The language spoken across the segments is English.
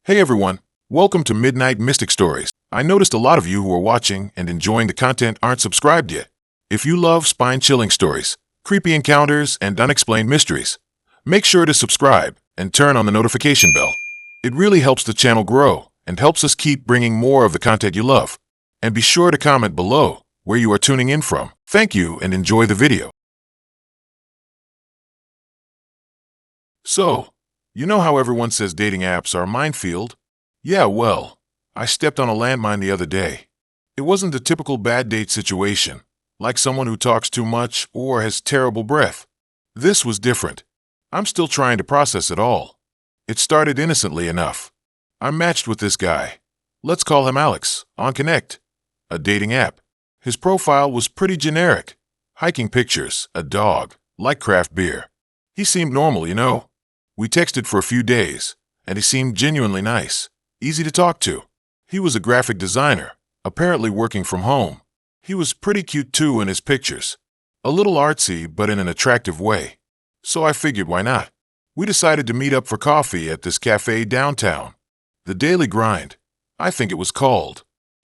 Hey everyone, welcome to Midnight Mystic Stories. I noticed a lot of you who are watching and enjoying the content aren't subscribed yet. If you love spine-chilling stories, creepy encounters, and unexplained mysteries, make sure to subscribe and turn on the notification bell. It really helps the channel grow and helps us keep bringing more of the content you love. And be sure to comment below where you are tuning in from. Thank you and enjoy the video. So, you know how everyone says dating apps are a minefield? Yeah, well, I stepped on a landmine the other day. It wasn't the typical bad date situation, like someone who talks too much or has terrible breath. This was different. I'm still trying to process it all. It started innocently enough. I matched with this guy. Let's call him Alex, on Connect, a dating app. His profile was pretty generic. Hiking pictures, a dog, like craft beer. He seemed normal, you know. We texted for a few days, and he seemed genuinely nice, easy to talk to. He was a graphic designer, apparently working from home. He was pretty cute too in his pictures. A little artsy, but in an attractive way. So I figured why not? We decided to meet up for coffee at this cafe downtown. The Daily Grind, I think it was called.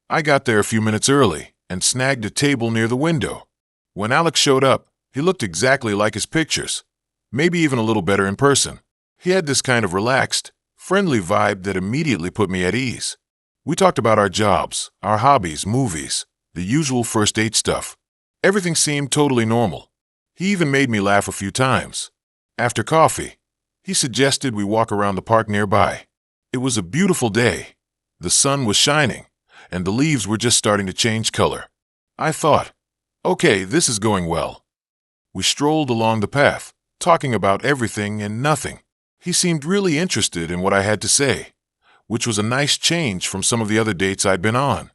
I got there a few minutes early and snagged a table near the window. When Alex showed up, he looked exactly like his pictures, maybe even a little better in person. He had this kind of relaxed, friendly vibe that immediately put me at ease. We talked about our jobs, our hobbies, movies, the usual first date stuff. Everything seemed totally normal. He even made me laugh a few times. After coffee, he suggested we walk around the park nearby. It was a beautiful day. The sun was shining, and the leaves were just starting to change color. I thought, okay, this is going well. We strolled along the path, talking about everything and nothing. He seemed really interested in what I had to say, which was a nice change from some of the other dates I'd been on.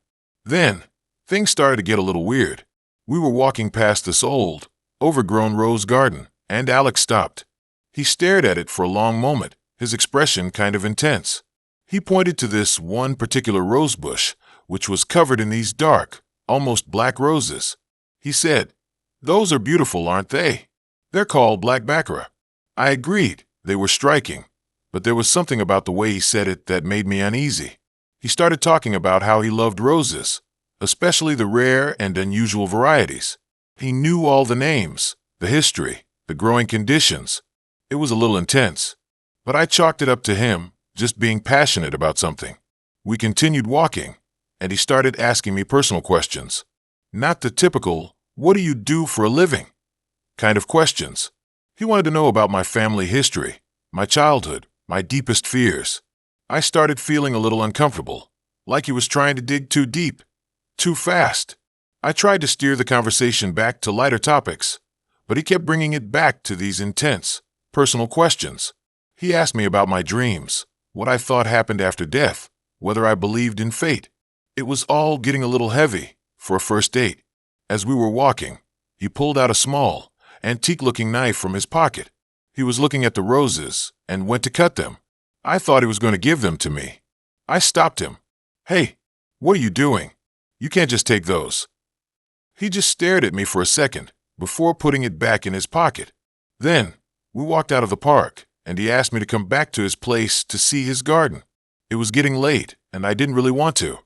Then, things started to get a little weird. We were walking past this old, overgrown rose garden, and Alex stopped. He stared at it for a long moment, his expression kind of intense. He pointed to this one particular rose bush, which was covered in these dark, almost black roses. He said, "Those are beautiful, aren't they? They're called black baccarat." I agreed. They were striking, but there was something about the way he said it that made me uneasy. He started talking about how he loved roses, especially the rare and unusual varieties. He knew all the names, the history, the growing conditions. It was a little intense, but I chalked it up to him just being passionate about something. We continued walking, and he started asking me personal questions. Not the typical, "What do you do for a living?" kind of questions. He wanted to know about my family history, my childhood, my deepest fears. I started feeling a little uncomfortable, like he was trying to dig too deep, too fast. I tried to steer the conversation back to lighter topics, but he kept bringing it back to these intense, personal questions. He asked me about my dreams, what I thought happened after death, whether I believed in fate. It was all getting a little heavy for a first date. As we were walking, he pulled out a small, antique-looking knife from his pocket. He was looking at the roses and went to cut them. I thought he was going to give them to me. I stopped him. "Hey, what are you doing? You can't just take those." He just stared at me for a second before putting it back in his pocket. Then, we walked out of the park, and he asked me to come back to his place to see his garden. It was getting late, and I didn't really want to,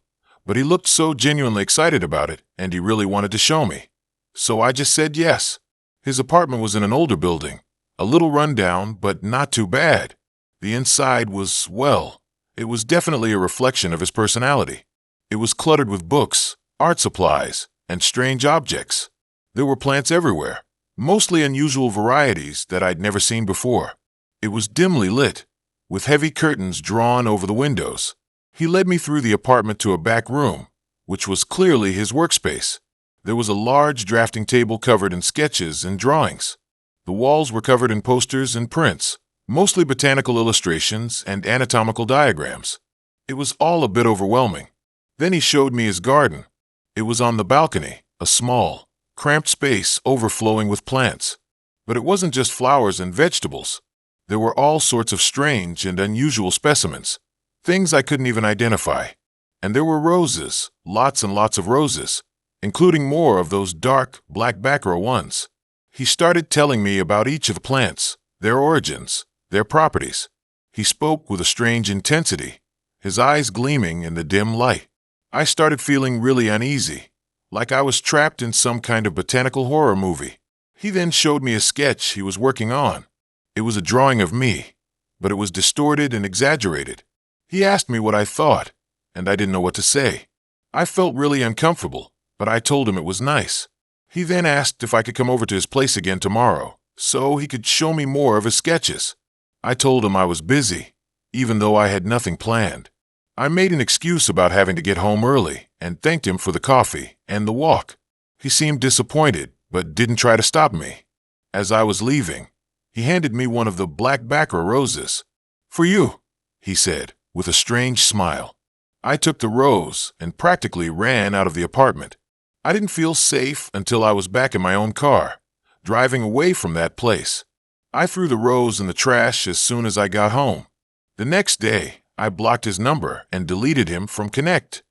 but he looked so genuinely excited about it, and he really wanted to show me. So I just said yes. His apartment was in an older building, a little rundown, but not too bad. The inside was, well, it was definitely a reflection of his personality. It was cluttered with books, art supplies, and strange objects. There were plants everywhere, mostly unusual varieties that I'd never seen before. It was dimly lit, with heavy curtains drawn over the windows. He led me through the apartment to a back room, which was clearly his workspace. There was a large drafting table covered in sketches and drawings. The walls were covered in posters and prints, mostly botanical illustrations and anatomical diagrams. It was all a bit overwhelming. Then he showed me his garden. It was on the balcony, a small, cramped space overflowing with plants. But it wasn't just flowers and vegetables. There were all sorts of strange and unusual specimens, things I couldn't even identify. And there were roses, lots and lots of roses, including more of those dark, black baccarat ones. He started telling me about each of the plants, their origins, their properties. He spoke with a strange intensity, his eyes gleaming in the dim light. I started feeling really uneasy, like I was trapped in some kind of botanical horror movie. He then showed me a sketch he was working on. It was a drawing of me, but it was distorted and exaggerated. He asked me what I thought, and I didn't know what to say. I felt really uncomfortable, but I told him it was nice. He then asked if I could come over to his place again tomorrow, so he could show me more of his sketches. I told him I was busy, even though I had nothing planned. I made an excuse about having to get home early and thanked him for the coffee and the walk. He seemed disappointed, but didn't try to stop me. As I was leaving, he handed me one of the black Baccarat roses. "For you," he said, with a strange smile. I took the rose and practically ran out of the apartment. I didn't feel safe until I was back in my own car, driving away from that place. I threw the rose in the trash as soon as I got home. The next day, I blocked his number and deleted him from Connect.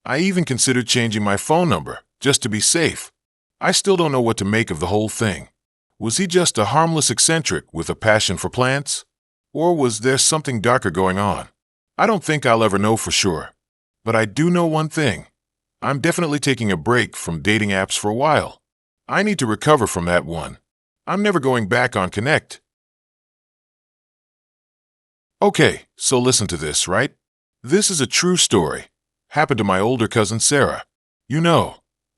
I even considered changing my phone number, just to be safe. I still don't know what to make of the whole thing. Was he just a harmless eccentric with a passion for plants? Or was there something darker going on? I don't think I'll ever know for sure. But I do know one thing. I'm definitely taking a break from dating apps for a while. I need to recover from that one. I'm never going back on Connect. Okay, so listen to this, right? This is a true story. Happened to my older cousin Sarah. You know,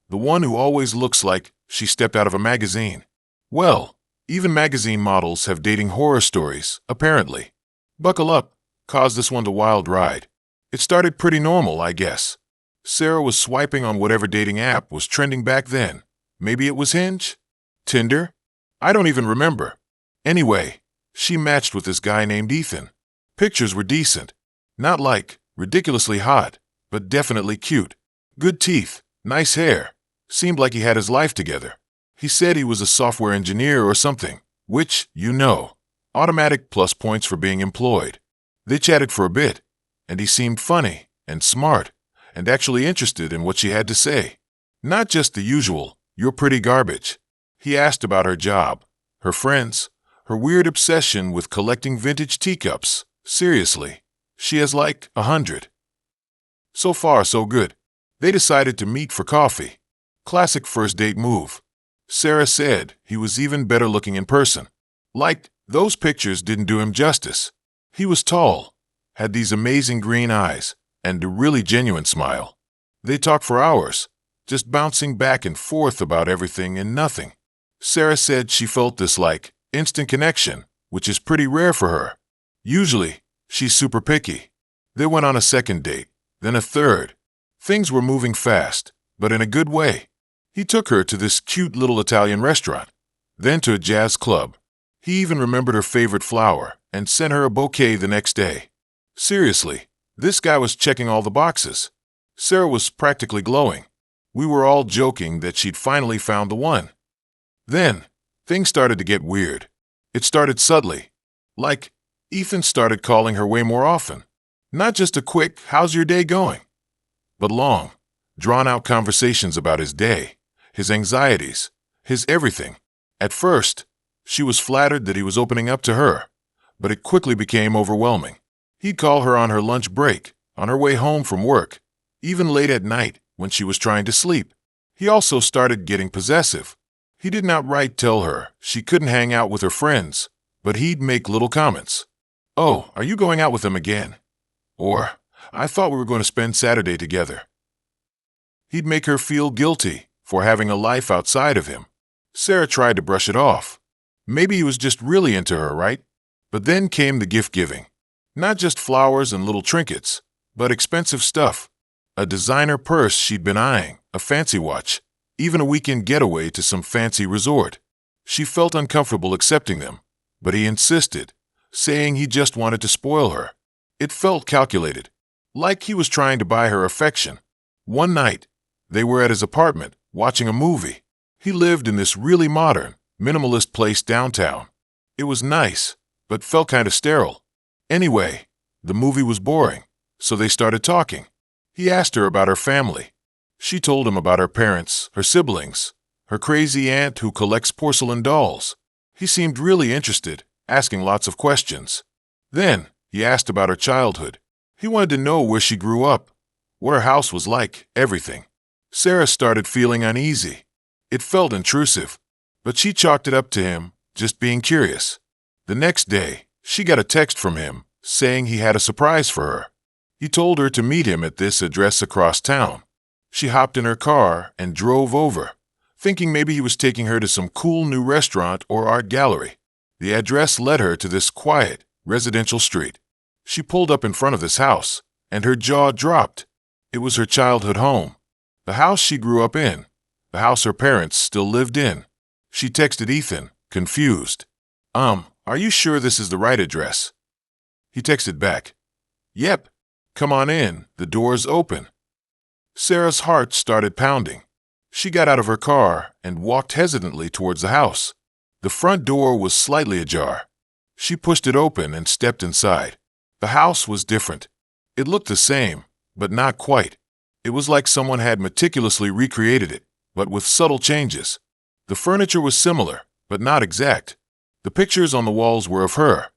the one who always looks like she stepped out of a magazine. Well, even magazine models have dating horror stories, apparently. Buckle up, cause this one's a wild ride. It started pretty normal, I guess. Sarah was swiping on whatever dating app was trending back then. Maybe it was Hinge? Tinder? I don't even remember. Anyway, she matched with this guy named Ethan. Pictures were decent. Not like ridiculously hot, but definitely cute. Good teeth, nice hair. Seemed like he had his life together. He said he was a software engineer or something, which, you know, automatic plus points for being employed. They chatted for a bit, and he seemed funny and smart and actually interested in what she had to say. Not just the usual, "You're pretty garbage." He asked about her job, her friends, her weird obsession with collecting vintage teacups. Seriously, she has like 100. So far, so good. They decided to meet for coffee. Classic first date move. Sarah said he was even better looking in person. Like, those pictures didn't do him justice. He was tall, had these amazing green eyes, and a really genuine smile. They talked for hours, just bouncing back and forth about everything and nothing. Sarah said she felt this like instant connection, which is pretty rare for her. Usually, she's super picky. They went on a second date, then a third. Things were moving fast, but in a good way. He took her to this cute little Italian restaurant, then to a jazz club. He even remembered her favorite flower and sent her a bouquet the next day. Seriously, this guy was checking all the boxes. Sarah was practically glowing. We were all joking that she'd finally found the one. Then, things started to get weird. It started subtly. Like, Ethan started calling her way more often. Not just a quick, "How's your day going?" but long, drawn-out conversations about his day, his anxieties, his everything. At first, she was flattered that he was opening up to her, but it quickly became overwhelming. He'd call her on her lunch break, on her way home from work, even late at night when she was trying to sleep. He also started getting possessive. He didn't outright tell her she couldn't hang out with her friends, but he'd make little comments. "Oh, are you going out with them again?" Or, "I thought we were going to spend Saturday together." He'd make her feel guilty for having a life outside of him. Sarah tried to brush it off. Maybe he was just really into her, right? But then came the gift-giving. Not just flowers and little trinkets, but expensive stuff. A designer purse she'd been eyeing, a fancy watch, even a weekend getaway to some fancy resort. She felt uncomfortable accepting them, but he insisted, saying he just wanted to spoil her. It felt calculated, like he was trying to buy her affection. One night, they were at his apartment, watching a movie. He lived in this really modern, minimalist place downtown. It was nice, but felt kind of sterile. Anyway, the movie was boring, so they started talking. He asked her about her family. She told him about her parents, her siblings, her crazy aunt who collects porcelain dolls. He seemed really interested, asking lots of questions. Then, he asked about her childhood. He wanted to know where she grew up, what her house was like, everything. Sarah started feeling uneasy. It felt intrusive, but she chalked it up to him just being curious. The next day, she got a text from him saying he had a surprise for her. He told her to meet him at this address across town. She hopped in her car and drove over, thinking maybe he was taking her to some cool new restaurant or art gallery. The address led her to this quiet, residential street. She pulled up in front of this house, and her jaw dropped. It was her childhood home, the house she grew up in, the house her parents still lived in. She texted Ethan, confused. Are you sure this is the right address? He texted back, Yep. Come on in, the door's open. Sarah's heart started pounding. She got out of her car and walked hesitantly towards the house. The front door was slightly ajar. She pushed it open and stepped inside. The house was different. It looked the same, but not quite. It was like someone had meticulously recreated it, but with subtle changes. The furniture was similar, but not exact. The pictures on the walls were of her,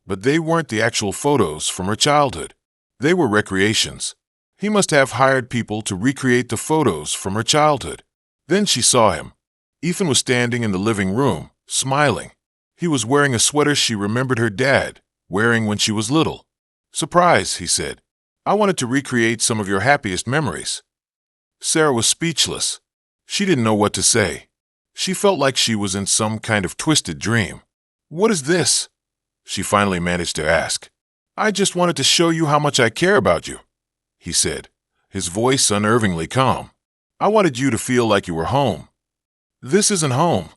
but they weren't the actual photos from her childhood. They were recreations. He must have hired people to recreate the photos from her childhood. Then she saw him. Ethan was standing in the living room, smiling. He was wearing a sweater she remembered her dad wearing when she was little. Surprise, he said. I wanted to recreate some of your happiest memories. Sarah was speechless. She didn't know what to say. She felt like she was in some kind of twisted dream. What is this? She finally managed to ask. I just wanted to show you how much I care about you, he said, his voice unnervingly calm. I wanted you to feel like you were home. This isn't home,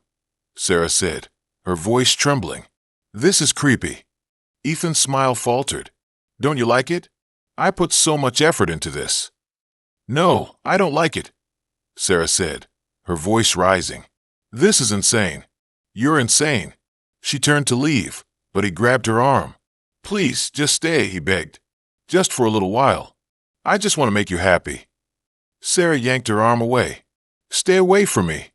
Sarah said, her voice trembling. This is creepy. Ethan's smile faltered. Don't you like it? I put so much effort into this. No, I don't like it, Sarah said, her voice rising. This is insane. You're insane. She turned to leave, but he grabbed her arm. Please, just stay, he begged. Just for a little while. I just want to make you happy. Sarah yanked her arm away. Stay away from me,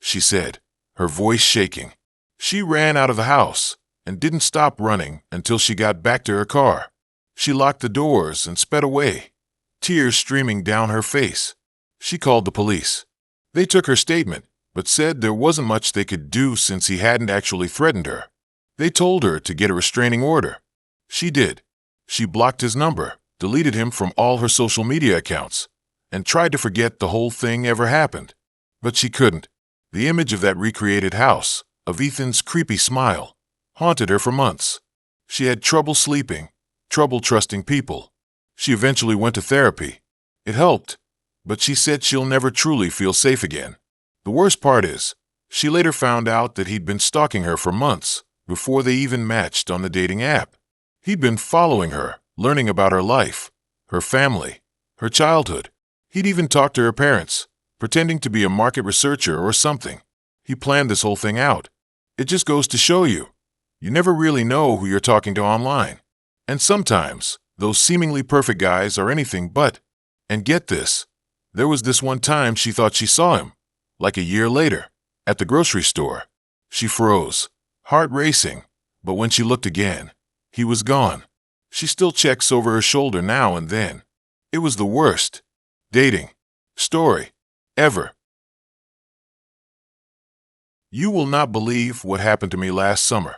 she said, her voice shaking. She ran out of the house and didn't stop running until she got back to her car. She locked the doors and sped away, tears streaming down her face. She called the police. They took her statement, but said there wasn't much they could do since he hadn't actually threatened her. They told her to get a restraining order. She did. She blocked his number, deleted him from all her social media accounts, and tried to forget the whole thing ever happened. But she couldn't. The image of that recreated house, of Ethan's creepy smile, haunted her for months. She had trouble sleeping, trouble trusting people. She eventually went to therapy. It helped, but she said she'll never truly feel safe again. The worst part is, she later found out that he'd been stalking her for months before they even matched on the dating app. He'd been following her, learning about her life, her family, her childhood. He'd even talked to her parents, pretending to be a market researcher or something. He planned this whole thing out. It just goes to show you, you never really know who you're talking to online. And sometimes, those seemingly perfect guys are anything but. And get this, there was this one time she thought she saw him, like a year later, at the grocery store. She froze, heart racing, but when she looked again, he was gone. She still checks over her shoulder now and then. It was the worst dating story ever. You will not believe what happened to me last summer.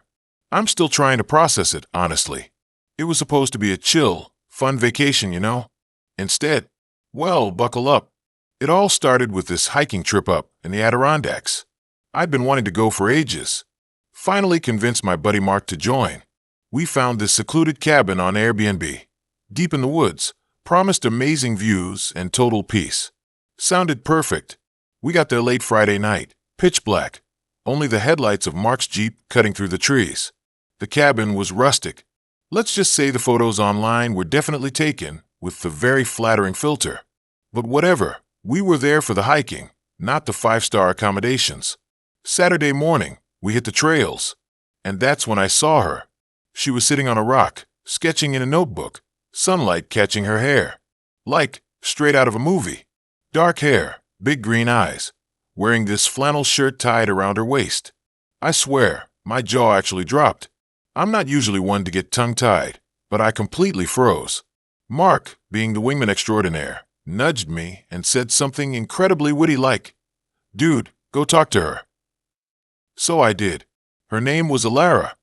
I'm still trying to process it, honestly. It was supposed to be a chill, fun vacation, you know? Instead, well, buckle up. It all started with this hiking trip up in the Adirondacks. I'd been wanting to go for ages. Finally convinced my buddy Mark to join. We found this secluded cabin on Airbnb, deep in the woods, promised amazing views and total peace. Sounded perfect. We got there late Friday night, pitch black, only the headlights of Mark's Jeep cutting through the trees. The cabin was rustic. Let's just say the photos online were definitely taken with the very flattering filter. But whatever, we were there for the hiking, not the 5-star accommodations. Saturday morning, we hit the trails, and that's when I saw her. She was sitting on a rock, sketching in a notebook, sunlight catching her hair. Like, straight out of a movie. Dark hair, big green eyes, wearing this flannel shirt tied around her waist. I swear, my jaw actually dropped. I'm not usually one to get tongue-tied, but I completely froze. Mark, being the wingman extraordinaire, nudged me and said something incredibly witty like, "Dude, go talk to her." So I did. Her name was Alara,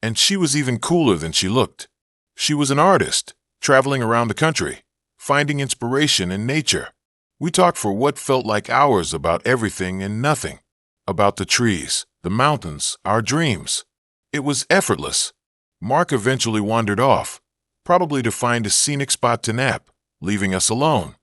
and she was even cooler than she looked. She was an artist, traveling around the country, finding inspiration in nature. We talked for what felt like hours about everything and nothing. About the trees, the mountains, our dreams. It was effortless. Mark eventually wandered off, probably to find a scenic spot to nap, leaving us alone.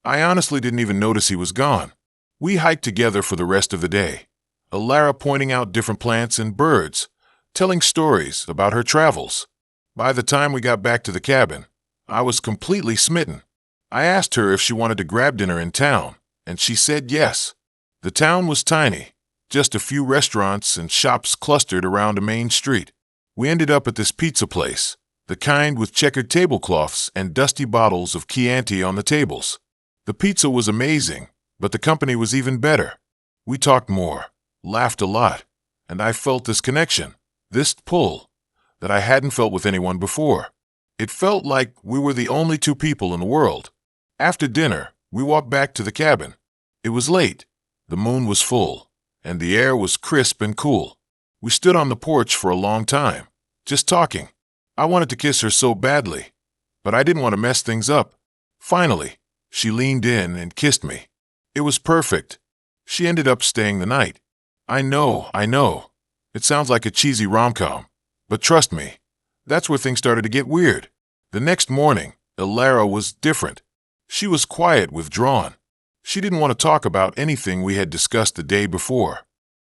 I honestly didn't even notice he was gone. We hiked together for the rest of the day, Alara pointing out different plants and birds, telling stories about her travels. By the time we got back to the cabin, I was completely smitten. I asked her if she wanted to grab dinner in town, and she said yes. The town was tiny, just a few restaurants and shops clustered around a main street. We ended up at this pizza place, the kind with checkered tablecloths and dusty bottles of Chianti on the tables. The pizza was amazing, but the company was even better. We talked more, laughed a lot, and I felt this connection, this pull, that I hadn't felt with anyone before. It felt like we were the only two people in the world. After dinner, we walked back to the cabin. It was late, the moon was full, and the air was crisp and cool. We stood on the porch for a long time, just talking. I wanted to kiss her so badly, but I didn't want to mess things up. Finally, she leaned in and kissed me. It was perfect. She ended up staying the night. I know. It sounds like a cheesy rom-com, but trust me, that's where things started to get weird. The next morning, Alara was different. She was quiet, withdrawn. She didn't want to talk about anything we had discussed the day before.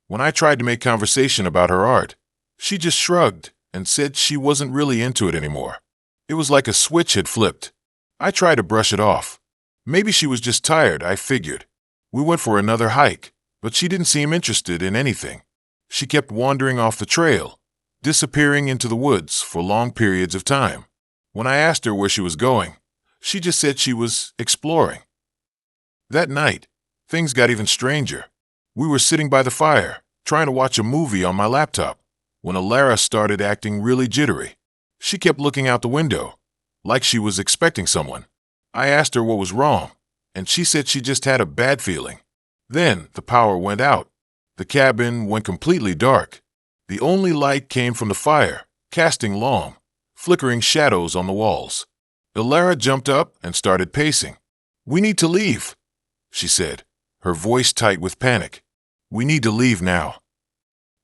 When I tried to make conversation about her art, she just shrugged and said she wasn't really into it anymore. It was like a switch had flipped. I tried to brush it off. Maybe she was just tired, I figured. We went for another hike, but she didn't seem interested in anything. She kept wandering off the trail, disappearing into the woods for long periods of time. When I asked her where she was going, she just said she was exploring. That night, things got even stranger. We were sitting by the fire, trying to watch a movie on my laptop, when Alara started acting really jittery. She kept looking out the window, like she was expecting someone. I asked her what was wrong, and she said she just had a bad feeling. Then the power went out. The cabin went completely dark. The only light came from the fire, casting long, flickering shadows on the walls. Alara jumped up and started pacing. "We need to leave," she said, her voice tight with panic. "We need to leave now."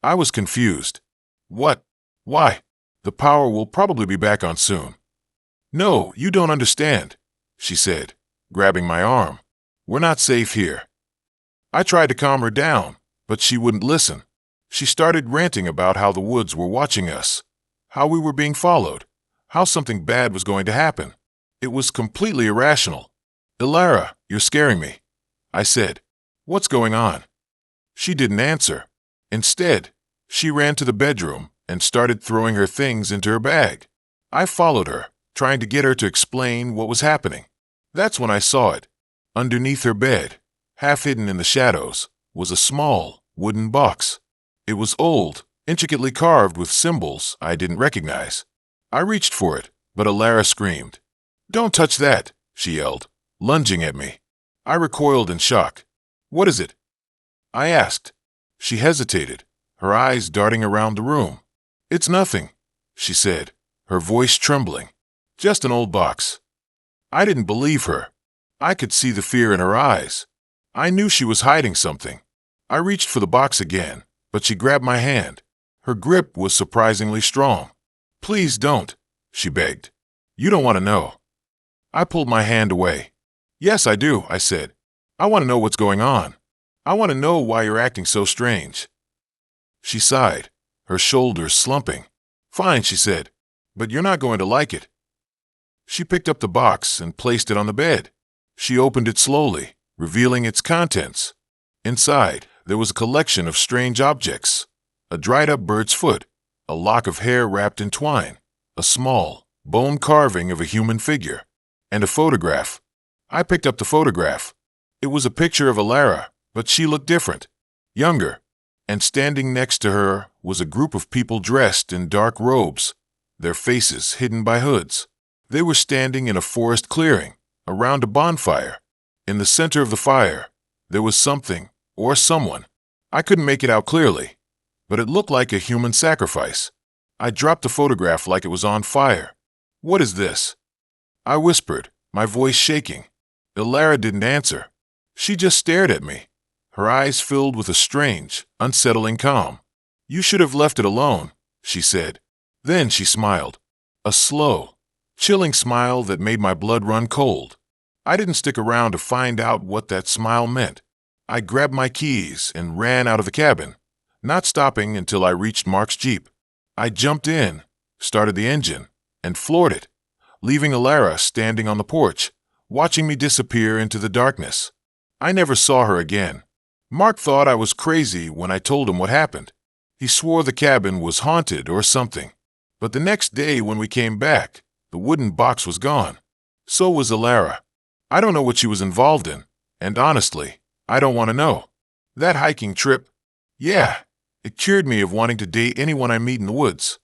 I was confused. What? Why? The power will probably be back on soon. "No, you don't understand," she said, grabbing my arm. "We're not safe here." I tried to calm her down, but she wouldn't listen. She started ranting about how the woods were watching us, how we were being followed, how something bad was going to happen. It was completely irrational. "Alara, you're scaring me," I said. "What's going on?" She didn't answer. Instead, she ran to the bedroom and started throwing her things into her bag. I followed her, trying to get her to explain what was happening. That's when I saw it. Underneath her bed, half hidden in the shadows, was a small, wooden box. It was old, intricately carved with symbols I didn't recognize. I reached for it, but Alara screamed. "Don't touch that," she yelled, lunging at me. I recoiled in shock. "What is it?" I asked. She hesitated, her eyes darting around the room. "It's nothing," she said, her voice trembling. "Just an old box." I didn't believe her. I could see the fear in her eyes. I knew she was hiding something. I reached for the box again, but she grabbed my hand. Her grip was surprisingly strong. "Please don't," she begged. "You don't want to know." I pulled my hand away. "Yes, I do," I said. "I want to know what's going on. I want to know why you're acting so strange." She sighed, her shoulders slumping. "Fine," she said, "but you're not going to like it." She picked up the box and placed it on the bed. She opened it slowly, revealing its contents. Inside, there was a collection of strange objects. A dried-up bird's foot, a lock of hair wrapped in twine, a small, bone carving of a human figure, and a photograph. I picked up the photograph. It was a picture of Alara, but she looked different, younger, and standing next to her was a group of people dressed in dark robes, their faces hidden by hoods. They were standing in a forest clearing, around a bonfire. In the center of the fire, there was something, or someone. I couldn't make it out clearly, but it looked like a human sacrifice. I dropped the photograph like it was on fire. "What is this?" I whispered, my voice shaking. Ilara didn't answer. She just stared at me, her eyes filled with a strange, unsettling calm. "You should have left it alone," she said. Then she smiled. A slow, chilling smile that made my blood run cold. I didn't stick around to find out what that smile meant. I grabbed my keys and ran out of the cabin, not stopping until I reached Mark's Jeep. I jumped in, started the engine, and floored it, leaving Ilara standing on the porch, watching me disappear into the darkness. I never saw her again. Mark thought I was crazy when I told him what happened. He swore the cabin was haunted or something. But the next day when we came back, the wooden box was gone. So was Ilara. I don't know what she was involved in, and honestly, I don't want to know. That hiking trip, yeah, it cured me of wanting to date anyone I meet in the woods.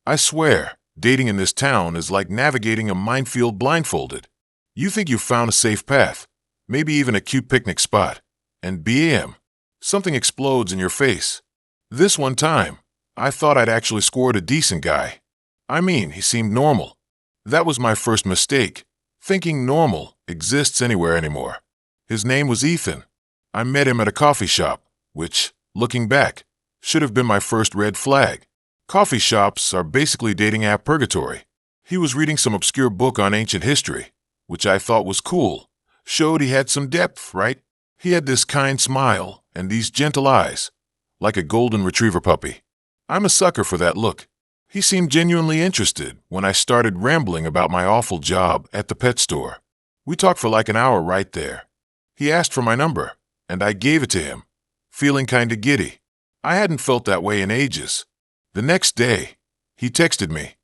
I swear, dating in this town is like navigating a minefield blindfolded. You think you've found a safe path, maybe even a cute picnic spot, and bam, something explodes in your face. This one time, I thought I'd actually scored a decent guy. I mean, he seemed normal. That was my first mistake, thinking normal exists anywhere anymore. His name was Ethan. I met him at a coffee shop, which, looking back, should have been my first red flag. Coffee shops are basically dating app purgatory. He was reading some obscure book on ancient history, which I thought was cool. Showed he had some depth, right? He had this kind smile and these gentle eyes, like a golden retriever puppy. I'm a sucker for that look. He seemed genuinely interested when I started rambling about my awful job at the pet store. We talked for like an hour right there. He asked for my number, and I gave it to him, feeling kinda giddy. I hadn't felt that way in ages. The next day, he texted me,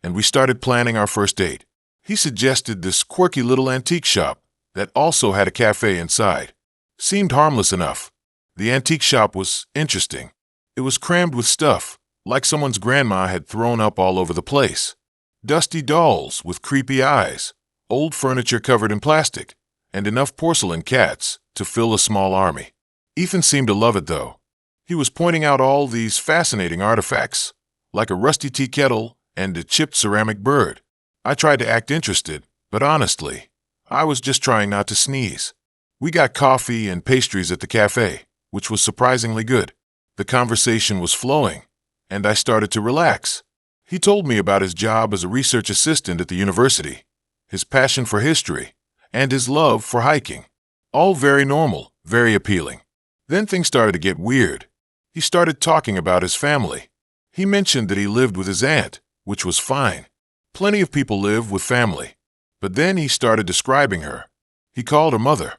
and we started planning our first date. He suggested this quirky little antique shop that also had a cafe inside. Seemed harmless enough. The antique shop was interesting. It was crammed with stuff, like someone's grandma had thrown up all over the place. Dusty dolls with creepy eyes, old furniture covered in plastic, and enough porcelain cats to fill a small army. Ethan seemed to love it, though. He was pointing out all these fascinating artifacts, like a rusty tea kettle and a chipped ceramic bird. I tried to act interested, but honestly, I was just trying not to sneeze. We got coffee and pastries at the cafe, which was surprisingly good. The conversation was flowing, and I started to relax. He told me about his job as a research assistant at the university, his passion for history, and his love for hiking. All very normal, very appealing. Then things started to get weird. He started talking about his family. He mentioned that he lived with his aunt, which was fine. Plenty of people live with family. But then he started describing her. He called her mother,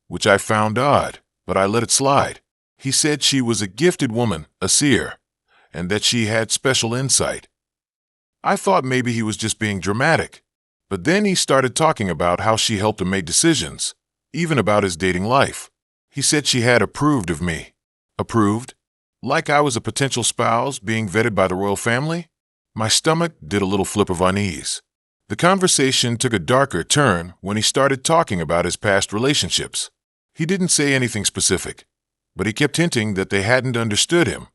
which I found odd, but I let it slide. He said she was a gifted woman, a seer, and that she had special insight. I thought maybe he was just being dramatic, but then he started talking about how she helped him make decisions, even about his dating life. He said she had approved of me. Approved? Like I was a potential spouse being vetted by the royal family? My stomach did a little flip of unease. The conversation took a darker turn when he started talking about his past relationships. He didn't say anything specific, but he kept hinting that they hadn't understood him,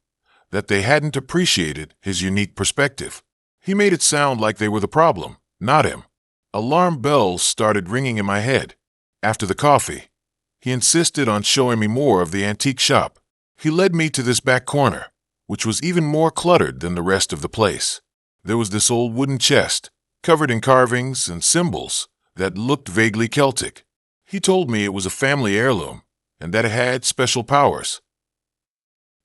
that they hadn't appreciated his unique perspective. He made it sound like they were the problem, not him. Alarm bells started ringing in my head. After the coffee, he insisted on showing me more of the antique shop. He led me to this back corner, which was even more cluttered than the rest of the place. There was this old wooden chest, covered in carvings and symbols that looked vaguely Celtic. He told me it was a family heirloom and that it had special powers.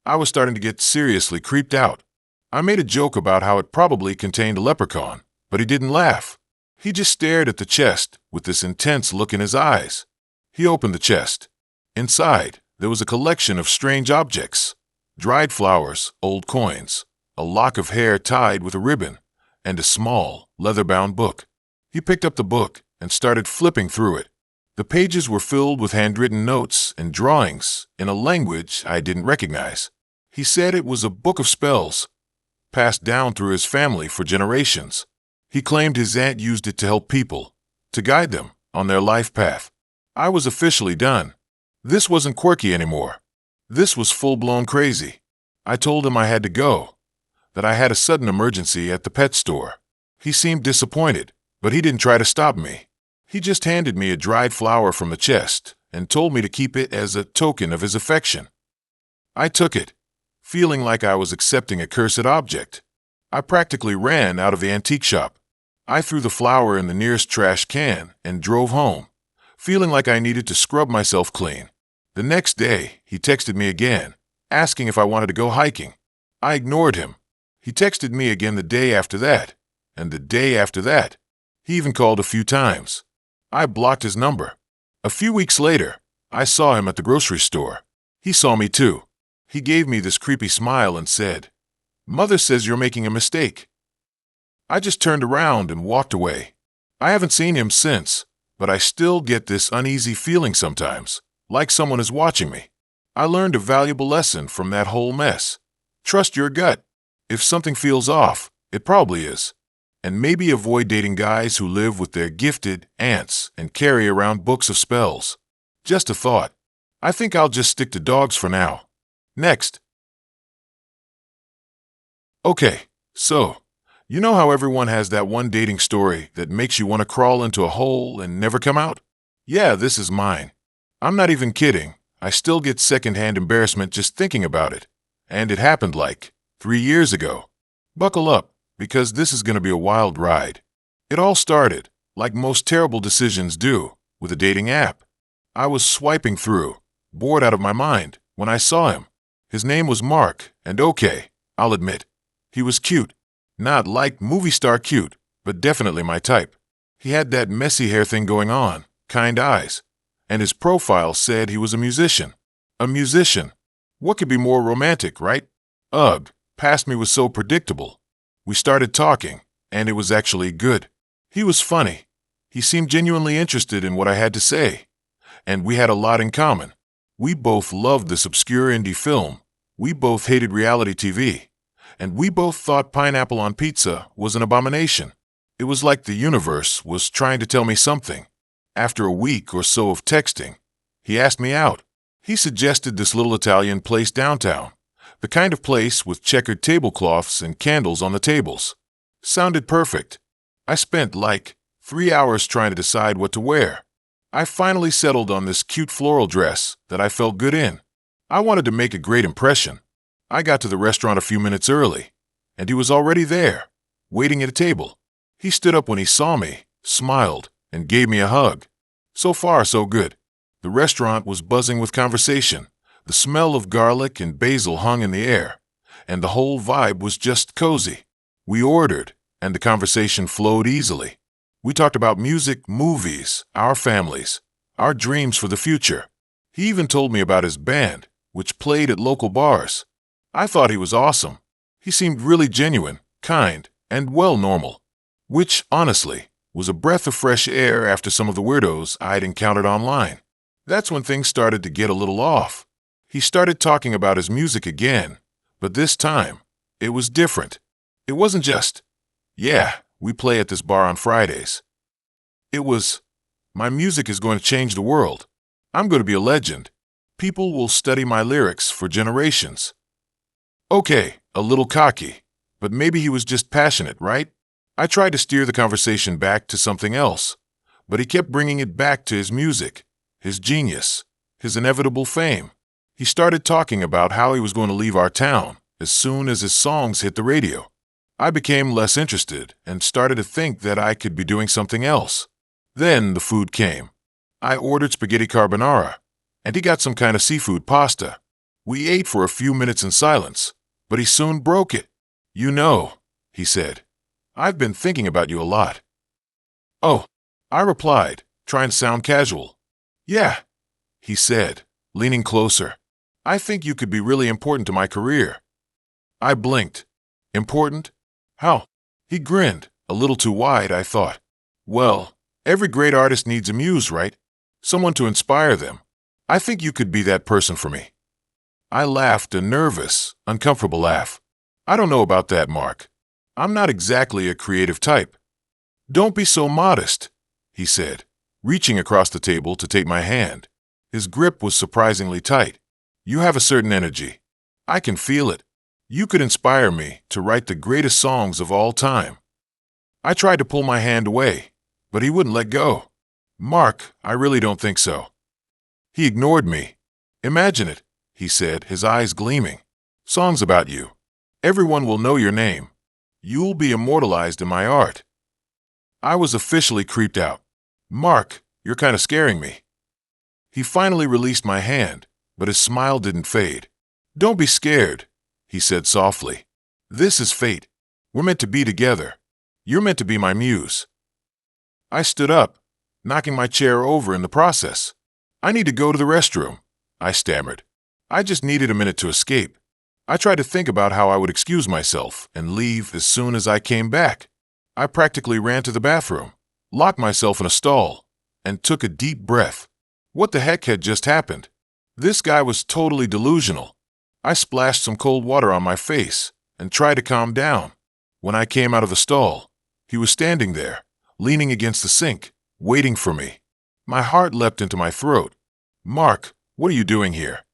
I was starting to get seriously creeped out. I made a joke about how it probably contained a leprechaun, but he didn't laugh. He just stared at the chest with this intense look in his eyes. He opened the chest. Inside, there was a collection of strange objects: dried flowers, old coins, a lock of hair tied with a ribbon, and a small, leather-bound book. He picked up the book and started flipping through it. The pages were filled with handwritten notes and drawings in a language I didn't recognize. He said it was a book of spells. passed down through his family for generations. He claimed his aunt used it to help people, to guide them on their life path. I was officially done. This wasn't quirky anymore. This was full-blown crazy. I told him I had to go, that I had a sudden emergency at the pet store. He seemed disappointed, but he didn't try to stop me. He just handed me a dried flower from the chest and told me to keep it as a token of his affection. I took it, feeling like I was accepting a cursed object. I practically ran out of the antique shop. I threw the flower in the nearest trash can and drove home, feeling like I needed to scrub myself clean. The next day, he texted me again, asking if I wanted to go hiking. I ignored him. He texted me again the day after that, and the day after that. He even called a few times. I blocked his number. A few weeks later, I saw him at the grocery store. He saw me too. He gave me this creepy smile and said, "Mother says you're making a mistake." I just turned around and walked away. I haven't seen him since, but I still get this uneasy feeling sometimes, like someone is watching me. I learned a valuable lesson from that whole mess. Trust your gut. If something feels off, it probably is. And maybe avoid dating guys who live with their gifted aunts and carry around books of spells. Just a thought. I think I'll just stick to dogs for now. Next. Okay, so, you know how everyone has that one dating story that makes you want to crawl into a hole and never come out? Yeah, this is mine. I'm not even kidding. I still get secondhand embarrassment just thinking about it. And it happened like 3 years ago. Buckle up, because this is going to be a wild ride. It all started, like most terrible decisions do, with a dating app. I was swiping through, bored out of my mind, when I saw him. His name was Mark, and okay, I'll admit, he was cute. Not like movie star cute, but definitely my type. He had that messy hair thing going on, kind eyes, and his profile said he was a musician. A musician. What could be more romantic, right? Ugh, past me was so predictable. We started talking, and it was actually good. He was funny. He seemed genuinely interested in what I had to say, and we had a lot in common. We both loved this obscure indie film. We both hated reality TV. And we both thought pineapple on pizza was an abomination. It was like the universe was trying to tell me something. After a week or so of texting, he asked me out. He suggested this little Italian place downtown, the kind of place with checkered tablecloths and candles on the tables. Sounded perfect. I spent like 3 hours trying to decide what to wear. I finally settled on this cute floral dress that I felt good in. I wanted to make a great impression. I got to the restaurant a few minutes early, and he was already there, waiting at a table. He stood up when he saw me, smiled, and gave me a hug. So far, so good. The restaurant was buzzing with conversation. The smell of garlic and basil hung in the air, and the whole vibe was just cozy. We ordered, and the conversation flowed easily. We talked about music, movies, our families, our dreams for the future. He even told me about his band, which played at local bars. I thought he was awesome. He seemed really genuine, kind, and well normal, which, honestly, was a breath of fresh air after some of the weirdos I'd encountered online. That's when things started to get a little off. He started talking about his music again, but this time, it was different. It wasn't just, "Yeah, we play at this bar on Fridays." It was, "My music is going to change the world. I'm going to be a legend. People will study my lyrics for generations." Okay, a little cocky, but maybe he was just passionate, right? I tried to steer the conversation back to something else, but he kept bringing it back to his music, his genius, his inevitable fame. He started talking about how he was going to leave our town as soon as his songs hit the radio. I became less interested and started to think that I could be doing something else. Then the food came. I ordered spaghetti carbonara, and he got some kind of seafood pasta. We ate for a few minutes in silence, but he soon broke it. "You know," he said, "I've been thinking about you a lot." "Oh," I replied, trying to sound casual. "Yeah," he said, leaning closer. "I think you could be really important to my career." I blinked. Important? How? He grinned, a little too wide, I thought. Well, every great artist needs a muse, right? Someone to inspire them. I think you could be that person for me. I laughed, a nervous, uncomfortable laugh. I don't know about that, Mark. I'm not exactly a creative type. Don't be so modest, he said, reaching across the table to take my hand. His grip was surprisingly tight. You have a certain energy. I can feel it. You could inspire me to write the greatest songs of all time. I tried to pull my hand away, but he wouldn't let go. Mark, I really don't think so. He ignored me. Imagine it, he said, his eyes gleaming. Songs about you. Everyone will know your name. You'll be immortalized in my art. I was officially creeped out. Mark, you're kind of scaring me. He finally released my hand, but his smile didn't fade. Don't be scared, he said softly. This is fate. We're meant to be together. You're meant to be my muse. I stood up, knocking my chair over in the process. I need to go to the restroom, I stammered. I just needed a minute to escape. I tried to think about how I would excuse myself and leave as soon as I came back. I practically ran to the bathroom, locked myself in a stall, and took a deep breath. What the heck had just happened? This guy was totally delusional. I splashed some cold water on my face and tried to calm down. When I came out of the stall, he was standing there, leaning against the sink, waiting for me. My heart leapt into my throat. Mark, what are you doing here?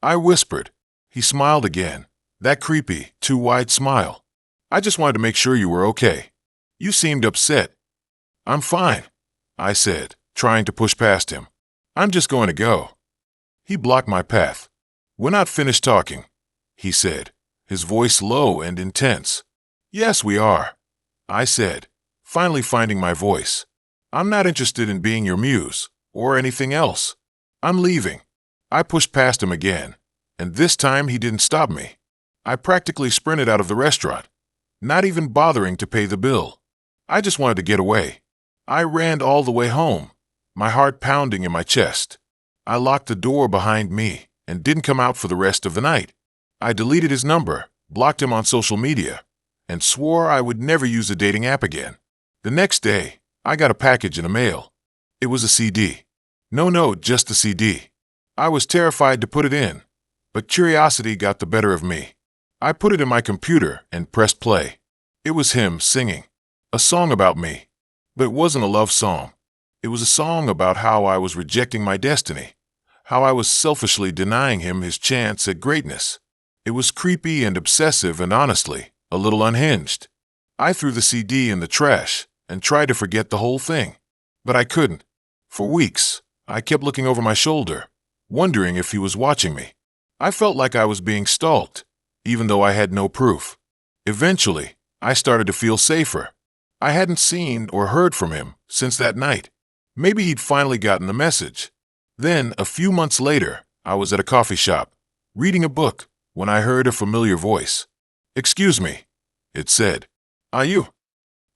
I whispered. He smiled again, that creepy, too wide smile. I just wanted to make sure you were okay. You seemed upset. I'm fine, I said, trying to push past him. I'm just going to go. He blocked my path. We're not finished talking, he said, his voice low and intense. Yes, we are, I said, finally finding my voice. I'm not interested in being your muse, or anything else. I'm leaving. I pushed past him again, and this time he didn't stop me. I practically sprinted out of the restaurant, not even bothering to pay the bill. I just wanted to get away. I ran all the way home, my heart pounding in my chest. I locked the door behind me and didn't come out for the rest of the night. I deleted his number, blocked him on social media, and swore I would never use a dating app again. The next day, I got a package in the mail. It was a CD. No, just a CD. I was terrified to put it in, but curiosity got the better of me. I put it in my computer and pressed play. It was him singing, a song about me. But it wasn't a love song. It was a song about how I was rejecting my destiny, how I was selfishly denying him his chance at greatness. It was creepy and obsessive and honestly, a little unhinged. I threw the CD in the trash and tried to forget the whole thing, but I couldn't. For weeks, I kept looking over my shoulder, wondering if he was watching me. I felt like I was being stalked, even though I had no proof. Eventually, I started to feel safer. I hadn't seen or heard from him since that night. Maybe he'd finally gotten the message. Then, a few months later, I was at a coffee shop, reading a book, when I heard a familiar voice. "Excuse me," it said. "Are you?"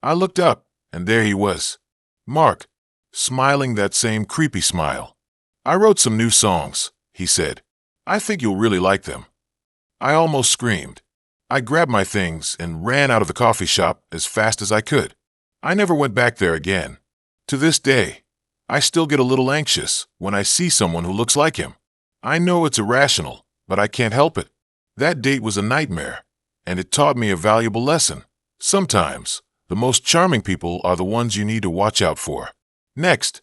I looked up, and there he was. Mark, smiling that same creepy smile. "I wrote some new songs," he said. "I think you'll really like them." I almost screamed. I grabbed my things and ran out of the coffee shop as fast as I could. I never went back there again. To this day, I still get a little anxious when I see someone who looks like him. I know it's irrational, but I can't help it. That date was a nightmare, and it taught me a valuable lesson. Sometimes, the most charming people are the ones you need to watch out for. Next.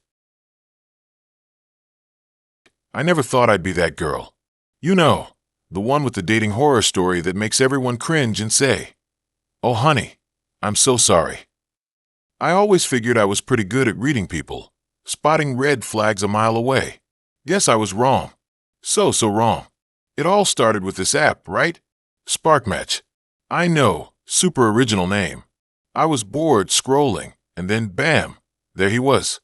I never thought I'd be that girl. You know, the one with the dating horror story that makes everyone cringe and say, "Oh honey, I'm so sorry." I always figured I was pretty good at reading people, spotting red flags a mile away. Guess I was wrong. So wrong. It all started with this app, right? Sparkmatch. I know, super original name. I was bored scrolling, and then bam, there he was.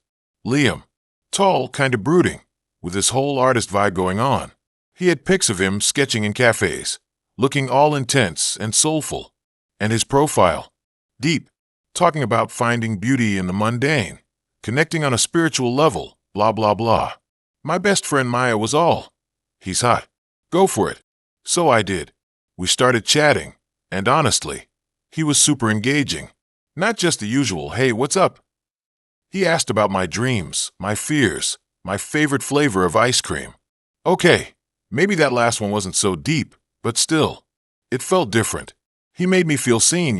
Liam. Tall, kinda brooding, with this whole artist vibe going on. He had pics of him sketching in cafes, looking all intense and soulful. And his profile. Deep. Talking about finding beauty in the mundane, connecting on a spiritual level, blah blah blah. My best friend Maya was all, "He's hot. Go for it." So I did. We started chatting, and honestly, he was super engaging. Not just the usual, "Hey, what's up?" He asked about my dreams, my fears, my favorite flavor of ice cream. Okay, maybe that last one wasn't so deep, but still, it felt different. He made me feel seen,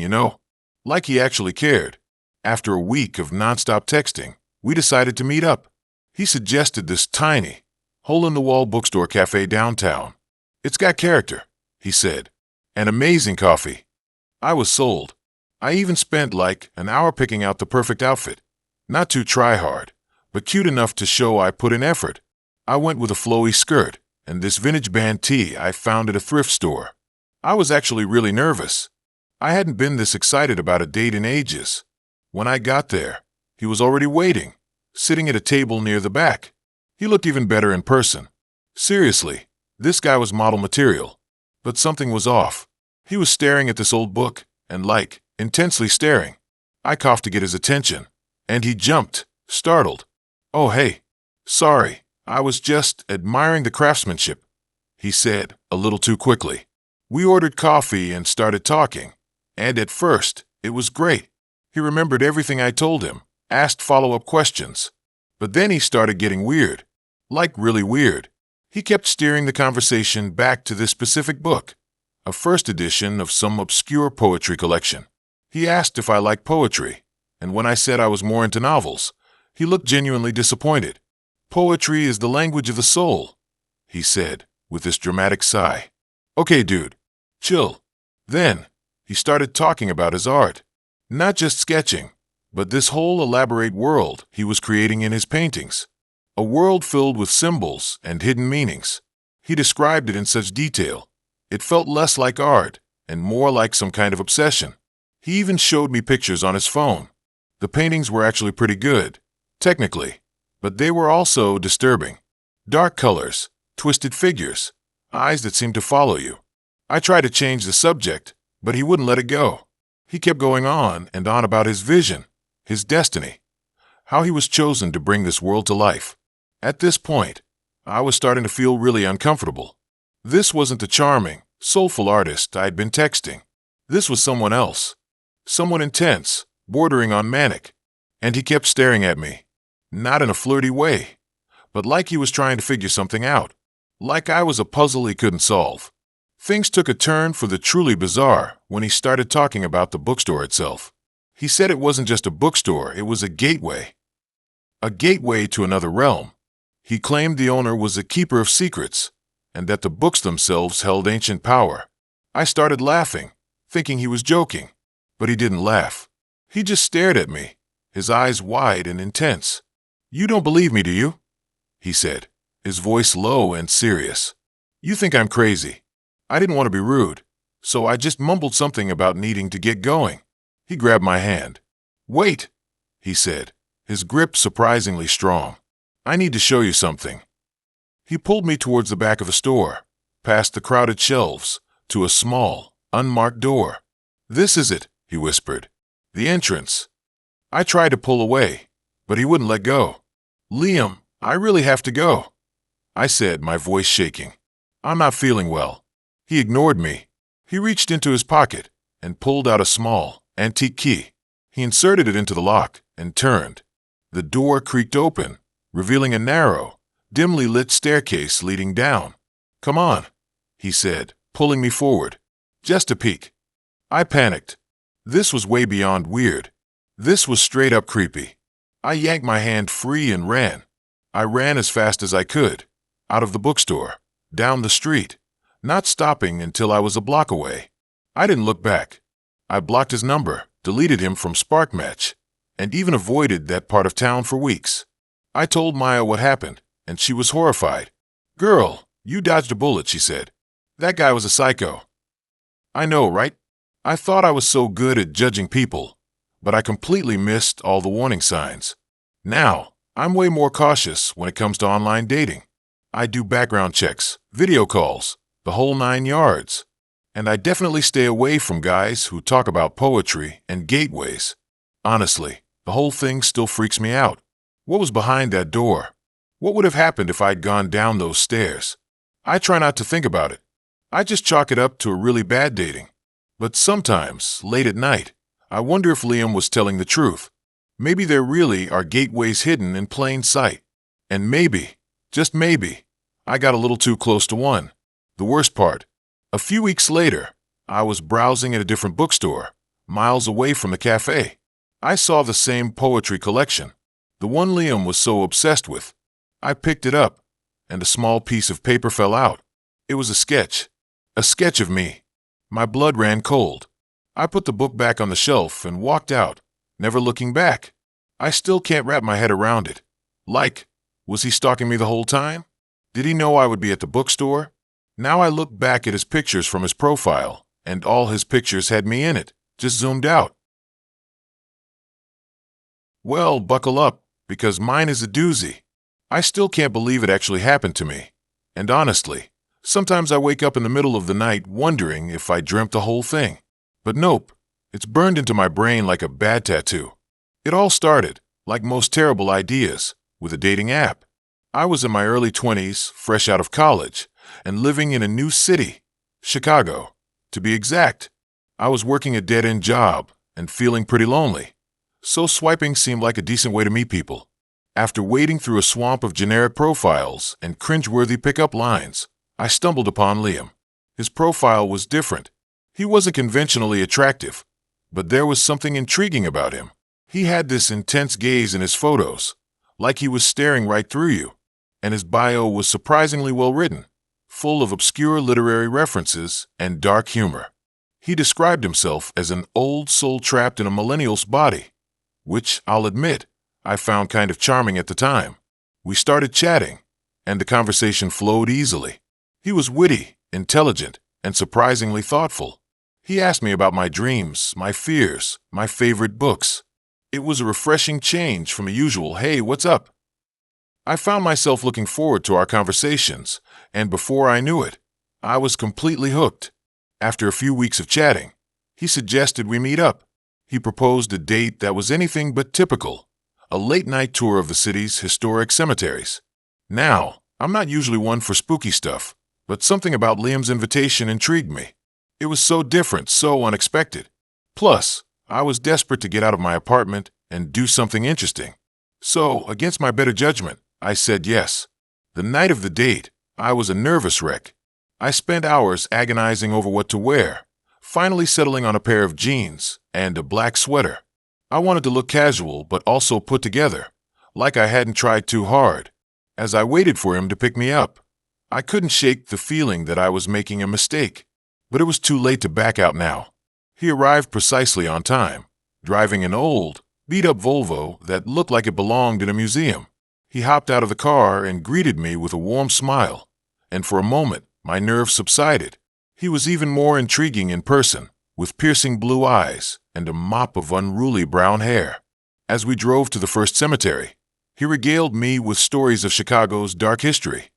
like he actually cared. After a week of nonstop texting, we decided to meet up. He suggested this tiny, hole-in-the-wall bookstore cafe downtown. It's got character, he said, and amazing coffee. I was sold. I even spent like an hour picking out the perfect outfit. Not too try-hard, but cute enough to show I put in effort. I went with a flowy skirt and this vintage band tee I found at a thrift store. I was actually really nervous. I hadn't been this excited about a date in ages. When I got there, he was already waiting, sitting at a table near the back. He looked even better in person. Seriously, this guy was model material. But something was off. He was staring at this old book, and intensely staring. I coughed to get his attention, and he jumped, startled. "Oh, hey. Sorry, I was just admiring the craftsmanship," he said, a little too quickly. We ordered coffee and started talking, and at first, it was great. He remembered everything I told him, asked follow-up questions. But then he started getting weird, like really weird. He kept steering the conversation back to this specific book, a first edition of some obscure poetry collection. He asked if I liked poetry, and when I said I was more into novels, he looked genuinely disappointed. "Poetry is the language of the soul," he said, with this dramatic sigh. "Okay, dude, chill." Then, he started talking about his art. Not just sketching, but this whole elaborate world he was creating in his paintings. A world filled with symbols and hidden meanings. He described it in such detail. It felt less like art and more like some kind of obsession. He even showed me pictures on his phone. The paintings were actually pretty good, technically, but they were also disturbing. Dark colors, twisted figures, eyes that seemed to follow you. I tried to change the subject, but he wouldn't let it go. He kept going on and on about his vision, his destiny, how he was chosen to bring this world to life. At this point, I was starting to feel really uncomfortable. This wasn't the charming, soulful artist I'd been texting. This was someone else. Someone intense, bordering on manic. And he kept staring at me. Not in a flirty way, but like he was trying to figure something out. Like I was a puzzle he couldn't solve. Things took a turn for the truly bizarre when he started talking about the bookstore itself. He said it wasn't just a bookstore, it was a gateway. A gateway to another realm. He claimed the owner was a keeper of secrets, and that the books themselves held ancient power. I started laughing, thinking he was joking, but he didn't laugh. He just stared at me, his eyes wide and intense. "You don't believe me, do you?" he said, his voice low and serious. "You think I'm crazy." I didn't want to be rude, so I just mumbled something about needing to get going. He grabbed my hand. "Wait," he said, his grip surprisingly strong. "I need to show you something." He pulled me towards the back of the store, past the crowded shelves, to a small, unmarked door. "This is it," he whispered. "The entrance." I tried to pull away, but he wouldn't let go. "Liam, I really have to go," I said, my voice shaking. "I'm not feeling well." He ignored me. He reached into his pocket and pulled out a small, antique key. He inserted it into the lock and turned. The door creaked open, revealing a narrow, dimly lit staircase leading down. "Come on," he said, pulling me forward. "Just a peek." I panicked. This was way beyond weird. This was straight up creepy. I yanked my hand free and ran. I ran as fast as I could, out of the bookstore, down the street, not stopping until I was a block away. I didn't look back. I blocked his number, deleted him from SparkMatch, and even avoided that part of town for weeks. I told Maya what happened, and she was horrified. "Girl, you dodged a bullet," she said. "That guy was a psycho." I know, right? I thought I was so good at judging people, but I completely missed all the warning signs. Now, I'm way more cautious when it comes to online dating. I do background checks, video calls, the whole 9 yards. And I definitely stay away from guys who talk about poetry and gateways. Honestly, the whole thing still freaks me out. What was behind that door? What would have happened if I'd gone down those stairs? I try not to think about it. I just chalk it up to a really bad dating. But sometimes, late at night, I wonder if Liam was telling the truth. Maybe there really are gateways hidden in plain sight. And maybe, just maybe, I got a little too close to one. The worst part, a few weeks later, I was browsing at a different bookstore, miles away from the cafe. I saw the same poetry collection, the one Liam was so obsessed with. I picked it up, and a small piece of paper fell out. It was a sketch of me. My blood ran cold. I put the book back on the shelf and walked out, never looking back. I still can't wrap my head around it. Was he stalking me the whole time? Did he know I would be at the bookstore? Now I look back at his pictures from his profile, and all his pictures had me in it, just zoomed out. Well, buckle up, because mine is a doozy. I still can't believe it actually happened to me. And honestly, sometimes I wake up in the middle of the night wondering if I dreamt the whole thing. But nope, it's burned into my brain like a bad tattoo. It all started, like most terrible ideas, with a dating app. I was in my early 20s, fresh out of college, and living in a new city, Chicago. To be exact, I was working a dead-end job and feeling pretty lonely. So swiping seemed like a decent way to meet people. After wading through a swamp of generic profiles and cringeworthy pickup lines, I stumbled upon Liam. His profile was different. He wasn't conventionally attractive, but there was something intriguing about him. He had this intense gaze in his photos, like he was staring right through you, and his bio was surprisingly well written, full of obscure literary references and dark humor. He described himself as an old soul trapped in a millennial's body, which, I'll admit, I found kind of charming at the time. We started chatting, and the conversation flowed easily. He was witty, intelligent, and surprisingly thoughtful. He asked me about my dreams, my fears, my favorite books. It was a refreshing change from a usual, "Hey, what's up?" I found myself looking forward to our conversations, and before I knew it, I was completely hooked. After a few weeks of chatting, he suggested we meet up. He proposed a date that was anything but typical, a late-night tour of the city's historic cemeteries. Now, I'm not usually one for spooky stuff, but something about Liam's invitation intrigued me. It was so different, so unexpected. Plus, I was desperate to get out of my apartment and do something interesting. So, against my better judgment, I said yes. The night of the date, I was a nervous wreck. I spent hours agonizing over what to wear, finally settling on a pair of jeans and a black sweater. I wanted to look casual but also put together, like I hadn't tried too hard. As I waited for him to pick me up, I couldn't shake the feeling that I was making a mistake. But it was too late to back out now. He arrived precisely on time, driving an old, beat-up Volvo that looked like it belonged in a museum. He hopped out of the car and greeted me with a warm smile, and for a moment, my nerves subsided. He was even more intriguing in person, with piercing blue eyes and a mop of unruly brown hair. As we drove to the first cemetery, he regaled me with stories of Chicago's dark history,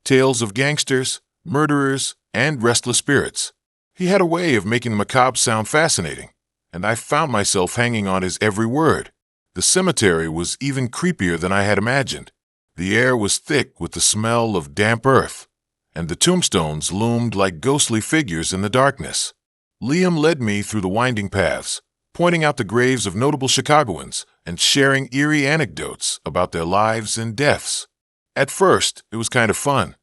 tales of gangsters, murderers, and restless spirits. He had a way of making the macabre sound fascinating, and I found myself hanging on his every word. The cemetery was even creepier than I had imagined. The air was thick with the smell of damp earth, and the tombstones loomed like ghostly figures in the darkness. Liam led me through the winding paths, pointing out the graves of notable Chicagoans and sharing eerie anecdotes about their lives and deaths. At first, it was kind of fun.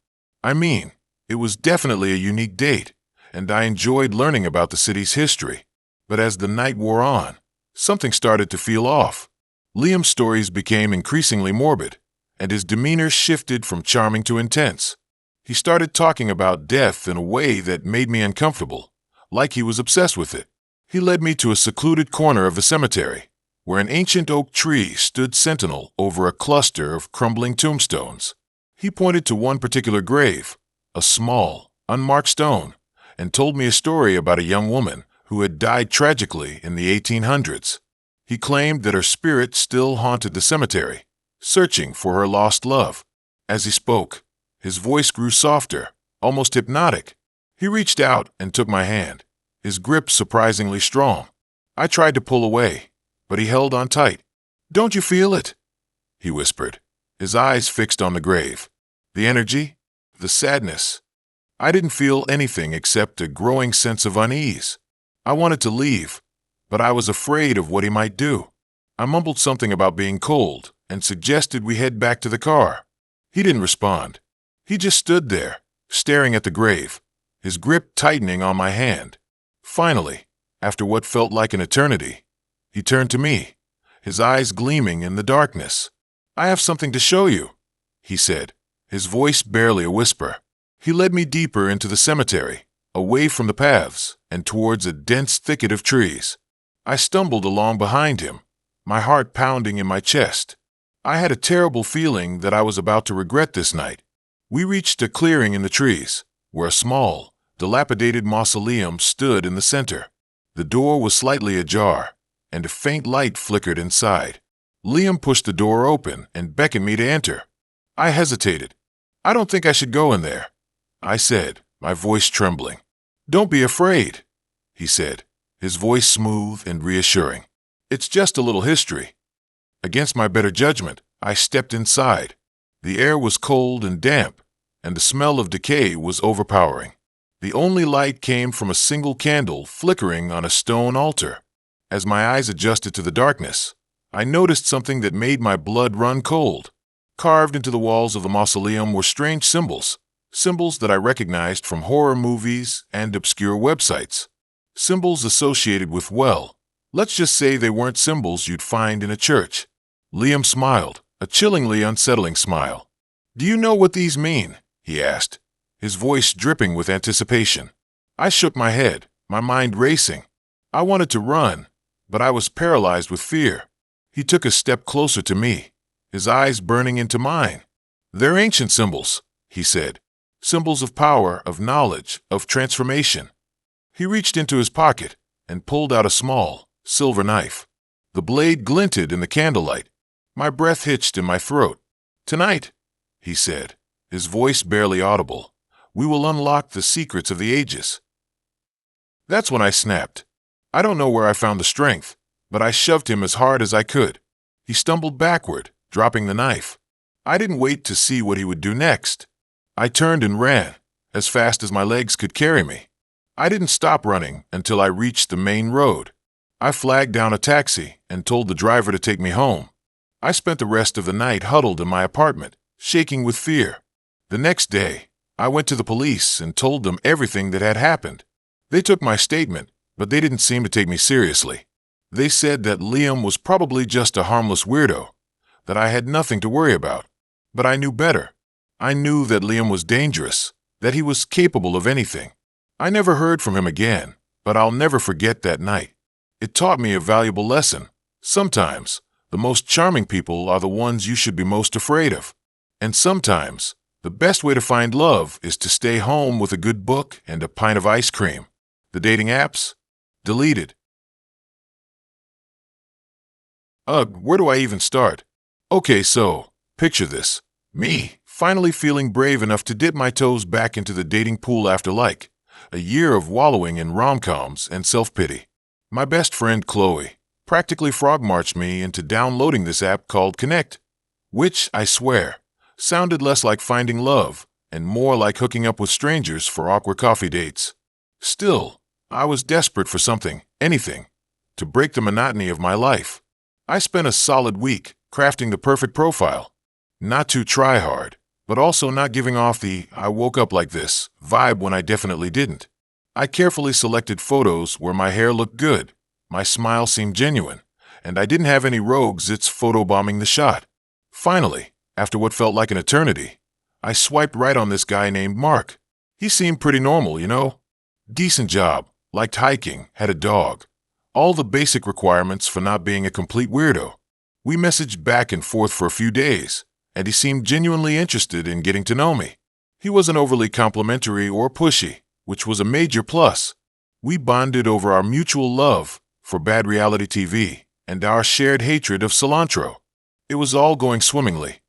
It was definitely a unique date, and I enjoyed learning about the city's history. But as the night wore on, something started to feel off. Liam's stories became increasingly morbid, and his demeanor shifted from charming to intense. He started talking about death in a way that made me uncomfortable, like he was obsessed with it. He led me to a secluded corner of the cemetery, where an ancient oak tree stood sentinel over a cluster of crumbling tombstones. He pointed to one particular grave, a small, unmarked stone, and told me a story about a young woman who had died tragically in the 1800s. He claimed that her spirit still haunted the cemetery, searching for her lost love. As he spoke, his voice grew softer, almost hypnotic. He reached out and took my hand, his grip surprisingly strong. I tried to pull away, but he held on tight. "Don't you feel it?" he whispered, his eyes fixed on the grave. The energy, the sadness. I didn't feel anything except a growing sense of unease. I wanted to leave, but I was afraid of what he might do. I mumbled something about being cold and suggested we head back to the car. He didn't respond. He just stood there, staring at the grave, his grip tightening on my hand. Finally, after what felt like an eternity, he turned to me, his eyes gleaming in the darkness. "I have something to show you," he said, his voice barely a whisper. He led me deeper into the cemetery, away from the paths, and towards a dense thicket of trees. I stumbled along behind him, my heart pounding in my chest. I had a terrible feeling that I was about to regret this night. We reached a clearing in the trees, where a small, dilapidated mausoleum stood in the center. The door was slightly ajar, and a faint light flickered inside. Liam pushed the door open and beckoned me to enter. I hesitated. "I don't think I should go in there," I said, my voice trembling. "Don't be afraid," he said, his voice smooth and reassuring. "It's just a little history." Against my better judgment, I stepped inside. The air was cold and damp, and the smell of decay was overpowering. The only light came from a single candle flickering on a stone altar. As my eyes adjusted to the darkness, I noticed something that made my blood run cold. Carved into the walls of the mausoleum were strange symbols, symbols that I recognized from horror movies and obscure websites. Symbols associated with, well, let's just say they weren't symbols you'd find in a church. Liam smiled, a chillingly unsettling smile. "Do you know what these mean?" he asked, his voice dripping with anticipation. I shook my head, my mind racing. I wanted to run, but I was paralyzed with fear. He took a step closer to me, his eyes burning into mine. "They're ancient symbols," he said. "Symbols of power, of knowledge, of transformation." He reached into his pocket and pulled out a small, silver knife. The blade glinted in the candlelight. My breath hitched in my throat. "Tonight," he said, his voice barely audible, "we will unlock the secrets of the ages." That's when I snapped. I don't know where I found the strength, but I shoved him as hard as I could. He stumbled backward, dropping the knife. I didn't wait to see what he would do next. I turned and ran, as fast as my legs could carry me. I didn't stop running until I reached the main road. I flagged down a taxi and told the driver to take me home. I spent the rest of the night huddled in my apartment, shaking with fear. The next day, I went to the police and told them everything that had happened. They took my statement, but they didn't seem to take me seriously. They said that Liam was probably just a harmless weirdo, that I had nothing to worry about. But I knew better. I knew that Liam was dangerous, that he was capable of anything. I never heard from him again, but I'll never forget that night. It taught me a valuable lesson. Sometimes, the most charming people are the ones you should be most afraid of. And sometimes, the best way to find love is to stay home with a good book and a pint of ice cream. The dating apps? Deleted. Ugh, where do I even start? Okay, so, picture this. Me, finally feeling brave enough to dip my toes back into the dating pool after a year of wallowing in rom-coms and self-pity. My best friend Chloe practically frog-marched me into downloading this app called Connect, which, I swear, sounded less like finding love and more like hooking up with strangers for awkward coffee dates. Still, I was desperate for something, anything, to break the monotony of my life. I spent a solid week crafting the perfect profile. Not too try-hard, but also not giving off the "I woke up like this" vibe when I definitely didn't. I carefully selected photos where my hair looked good, my smile seemed genuine, and I didn't have any rogues photobombing the shot. Finally, after what felt like an eternity, I swiped right on this guy named Mark. He seemed pretty normal, you know? Decent job, liked hiking, had a dog. All the basic requirements for not being a complete weirdo. We messaged back and forth for a few days, and he seemed genuinely interested in getting to know me. He wasn't overly complimentary or pushy, which was a major plus. We bonded over our mutual love for bad reality TV and our shared hatred of cilantro. It was all going swimmingly.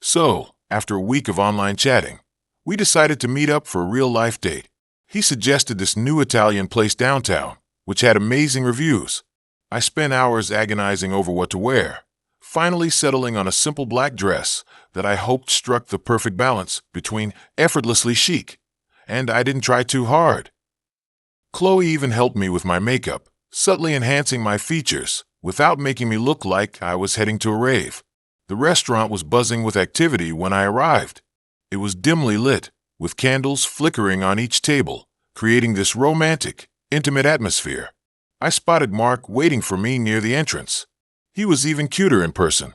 So, after a week of online chatting, we decided to meet up for a real-life date. He suggested this new Italian place downtown, which had amazing reviews. I spent hours agonizing over what to wear, finally settling on a simple black dress that I hoped struck the perfect balance between effortlessly chic and I didn't try too hard. Chloe even helped me with my makeup, subtly enhancing my features without making me look like I was heading to a rave. The restaurant was buzzing with activity when I arrived. It was dimly lit, with candles flickering on each table, creating this romantic, intimate atmosphere. I spotted Mark waiting for me near the entrance. He was even cuter in person.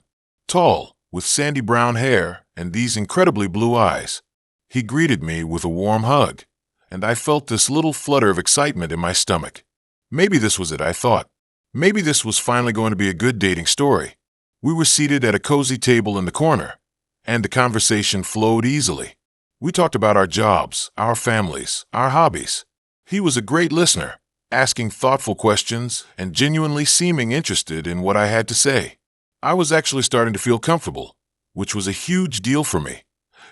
Tall, with sandy brown hair and these incredibly blue eyes. He greeted me with a warm hug, and I felt this little flutter of excitement in my stomach. Maybe this was it, I thought. Maybe this was finally going to be a good dating story. We were seated at a cozy table in the corner, and the conversation flowed easily. We talked about our jobs, our families, our hobbies. He was a great listener, asking thoughtful questions and genuinely seeming interested in what I had to say. I was actually starting to feel comfortable, which was a huge deal for me,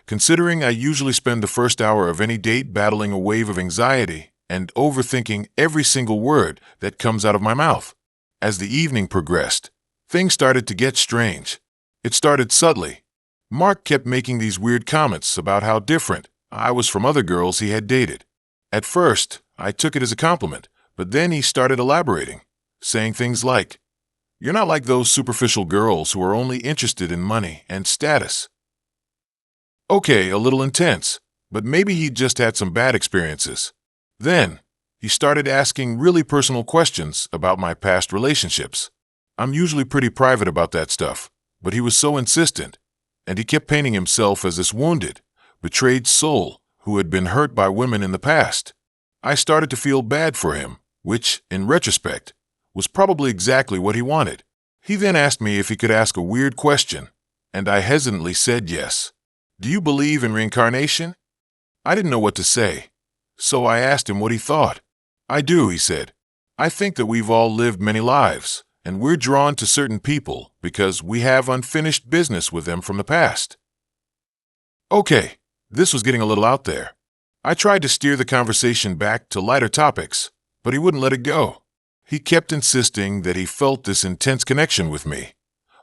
considering I usually spend the first hour of any date battling a wave of anxiety and overthinking every single word that comes out of my mouth. As the evening progressed, things started to get strange. It started subtly. Mark kept making these weird comments about how different I was from other girls he had dated. At first, I took it as a compliment, but then he started elaborating, saying things like, "You're not like those superficial girls who are only interested in money and status." Okay, a little intense, but maybe he just had some bad experiences. Then, he started asking really personal questions about my past relationships. I'm usually pretty private about that stuff, but he was so insistent, and he kept painting himself as this wounded, betrayed soul who had been hurt by women in the past. I started to feel bad for him, which, in retrospect, was probably exactly what he wanted. He then asked me if he could ask a weird question, and I hesitantly said yes. "Do you believe in reincarnation?" I didn't know what to say, so I asked him what he thought. "I do," he said. "I think that we've all lived many lives, and we're drawn to certain people because we have unfinished business with them from the past." Okay, this was getting a little out there. I tried to steer the conversation back to lighter topics, but he wouldn't let it go. He kept insisting that he felt this intense connection with me,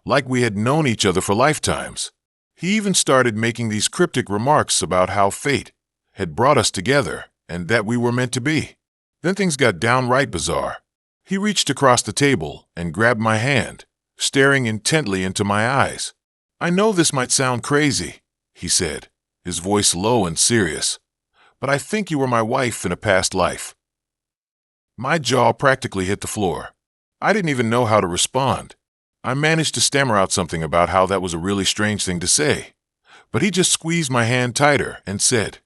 like we had known each other for lifetimes. He even started making these cryptic remarks about how fate had brought us together and that we were meant to be. Then things got downright bizarre. He reached across the table and grabbed my hand, staring intently into my eyes. "I know this might sound crazy," he said, his voice low and serious, "but I think you were my wife in a past life." My jaw practically hit the floor. I didn't even know how to respond. I managed to stammer out something about how that was a really strange thing to say, but he just squeezed my hand tighter and said,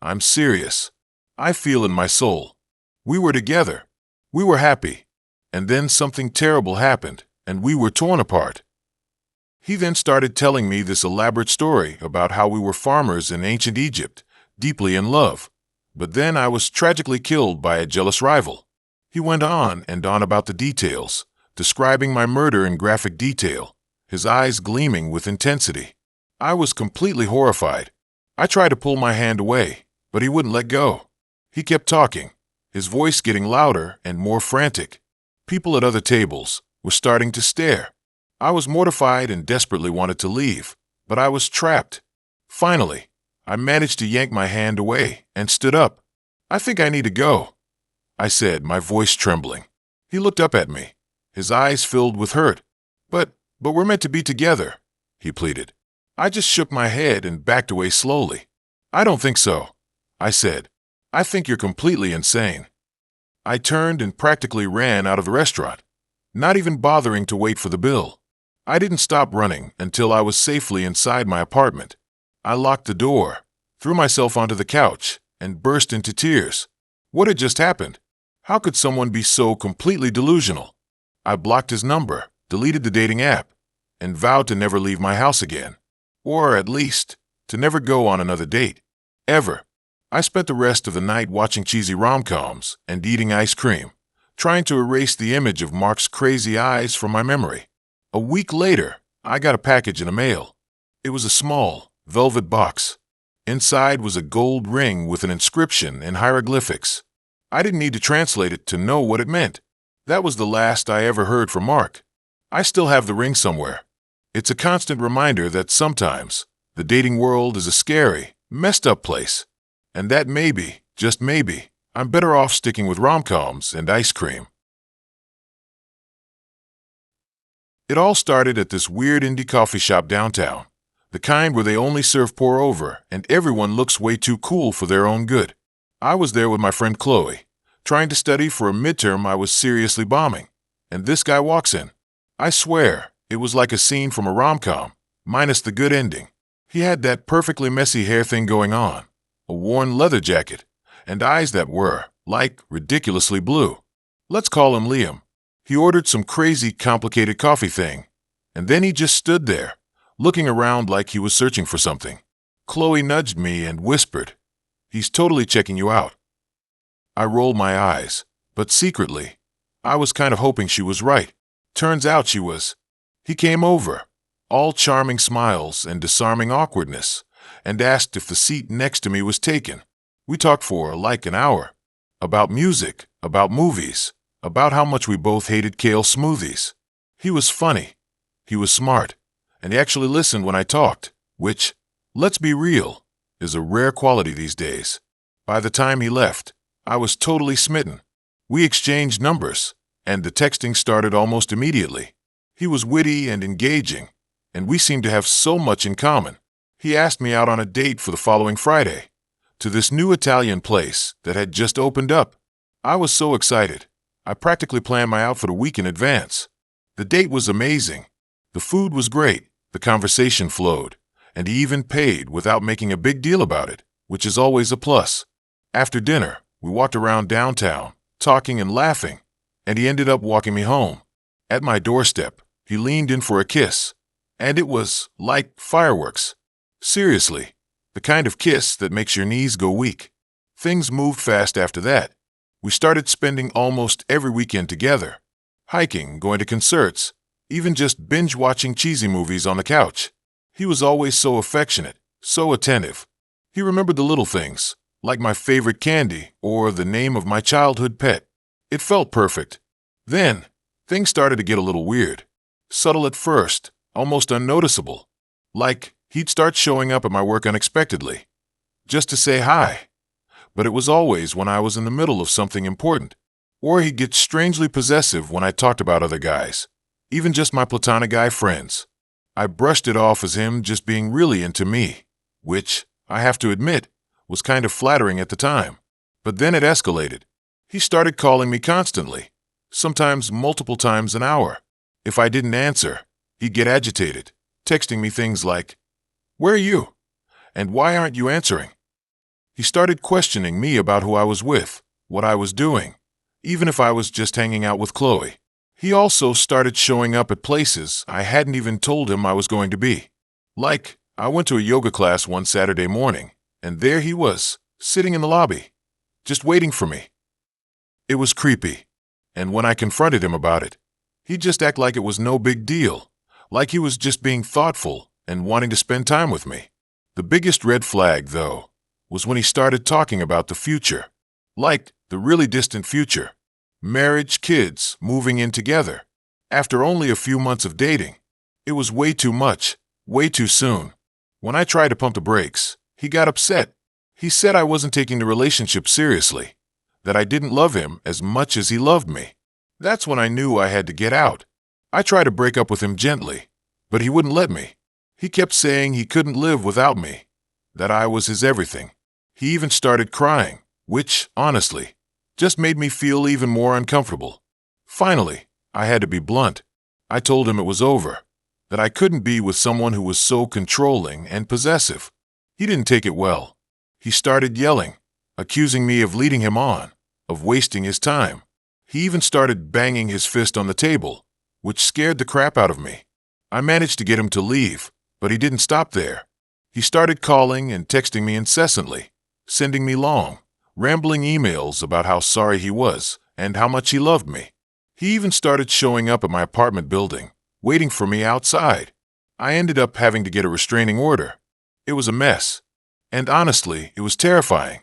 "I'm serious. I feel in my soul. We were together. We were happy. And then something terrible happened, and we were torn apart." He then started telling me this elaborate story about how we were farmers in ancient Egypt, deeply in love. But then I was tragically killed by a jealous rival. He went on and on about the details, describing my murder in graphic detail, his eyes gleaming with intensity. I was completely horrified. I tried to pull my hand away, but he wouldn't let go. He kept talking, his voice getting louder and more frantic. People at other tables were starting to stare. I was mortified and desperately wanted to leave, but I was trapped. Finally, I managed to yank my hand away and stood up. "I think I need to go," I said, my voice trembling. He looked up at me, his eyes filled with hurt. But we're meant to be together," he pleaded. I just shook my head and backed away slowly. "I don't think so," I said. "I think you're completely insane." I turned and practically ran out of the restaurant, not even bothering to wait for the bill. I didn't stop running until I was safely inside my apartment. I locked the door, threw myself onto the couch, and burst into tears. What had just happened? How could someone be so completely delusional? I blocked his number, deleted the dating app, and vowed to never leave my house again. Or at least, to never go on another date. Ever. I spent the rest of the night watching cheesy rom-coms and eating ice cream, trying to erase the image of Mark's crazy eyes from my memory. A week later, I got a package in the mail. It was a small, velvet box. Inside was a gold ring with an inscription in hieroglyphics. I didn't need to translate it to know what it meant. That was the last I ever heard from Mark. I still have the ring somewhere. It's a constant reminder that sometimes the dating world is a scary, messed up place. And that maybe, just maybe, I'm better off sticking with rom-coms and ice cream. It all started at this weird indie coffee shop downtown, the kind where they only serve pour-over and everyone looks way too cool for their own good. I was there with my friend Chloe, trying to study for a midterm I was seriously bombing. And this guy walks in. I swear, it was like a scene from a rom-com, minus the good ending. He had that perfectly messy hair thing going on, a worn leather jacket, and eyes that were, like, ridiculously blue. Let's call him Liam. He ordered some crazy, complicated coffee thing, and then he just stood there, looking around like he was searching for something. Chloe nudged me and whispered, "He's totally checking you out." I rolled my eyes, but secretly, I was kind of hoping she was right. Turns out she was. He came over, all charming smiles and disarming awkwardness, and asked if the seat next to me was taken. We talked for like an hour. About music, about movies, about how much we both hated kale smoothies. He was funny. He was smart. And he actually listened when I talked, which, let's be real, is a rare quality these days. By the time he left, I was totally smitten. We exchanged numbers, and the texting started almost immediately. He was witty and engaging, and we seemed to have so much in common. He asked me out on a date for the following Friday, to this new Italian place that had just opened up. I was so excited. I practically planned my outfit a week in advance. The date was amazing. The food was great, the conversation flowed, and he even paid without making a big deal about it, which is always a plus. After dinner, we walked around downtown, talking and laughing, and he ended up walking me home. At my doorstep, he leaned in for a kiss, and it was like fireworks. Seriously, the kind of kiss that makes your knees go weak. Things moved fast after that. We started spending almost every weekend together, hiking, going to concerts, even just binge-watching cheesy movies on the couch. He was always so affectionate, so attentive. He remembered the little things, like my favorite candy or the name of my childhood pet. It felt perfect. Then, things started to get a little weird. Subtle at first, almost unnoticeable. Like, he'd start showing up at my work unexpectedly, just to say hi. But it was always when I was in the middle of something important. Or he'd get strangely possessive when I talked about other guys, even just my platonic guy friends. I brushed it off as him just being really into me, which, I have to admit, was kind of flattering at the time. But then it escalated. He started calling me constantly, sometimes multiple times an hour. If I didn't answer, he'd get agitated, texting me things like, "Where are you? And why aren't you answering?" He started questioning me about who I was with, what I was doing, even if I was just hanging out with Chloe. He also started showing up at places I hadn't even told him I was going to be. Like, I went to a yoga class one Saturday morning, and there he was, sitting in the lobby, just waiting for me. It was creepy, and when I confronted him about it, he'd just act like it was no big deal, like he was just being thoughtful and wanting to spend time with me. The biggest red flag, though, was when he started talking about the future, like the really distant future. Marriage, kids, moving in together. After only a few months of dating, it was way too much, way too soon. When I tried to pump the brakes, he got upset. He said I wasn't taking the relationship seriously, that I didn't love him as much as he loved me. That's when I knew I had to get out. I tried to break up with him gently, but he wouldn't let me. He kept saying he couldn't live without me, that I was his everything. He even started crying, which, honestly, just made me feel even more uncomfortable. Finally, I had to be blunt. I told him it was over, that I couldn't be with someone who was so controlling and possessive. He didn't take it well. He started yelling, accusing me of leading him on, of wasting his time. He even started banging his fist on the table, which scared the crap out of me. I managed to get him to leave, but he didn't stop there. He started calling and texting me incessantly, sending me long, rambling emails about how sorry he was and how much he loved me. He even started showing up at my apartment building, waiting for me outside. I ended up having to get a restraining order. It was a mess. And honestly, it was terrifying.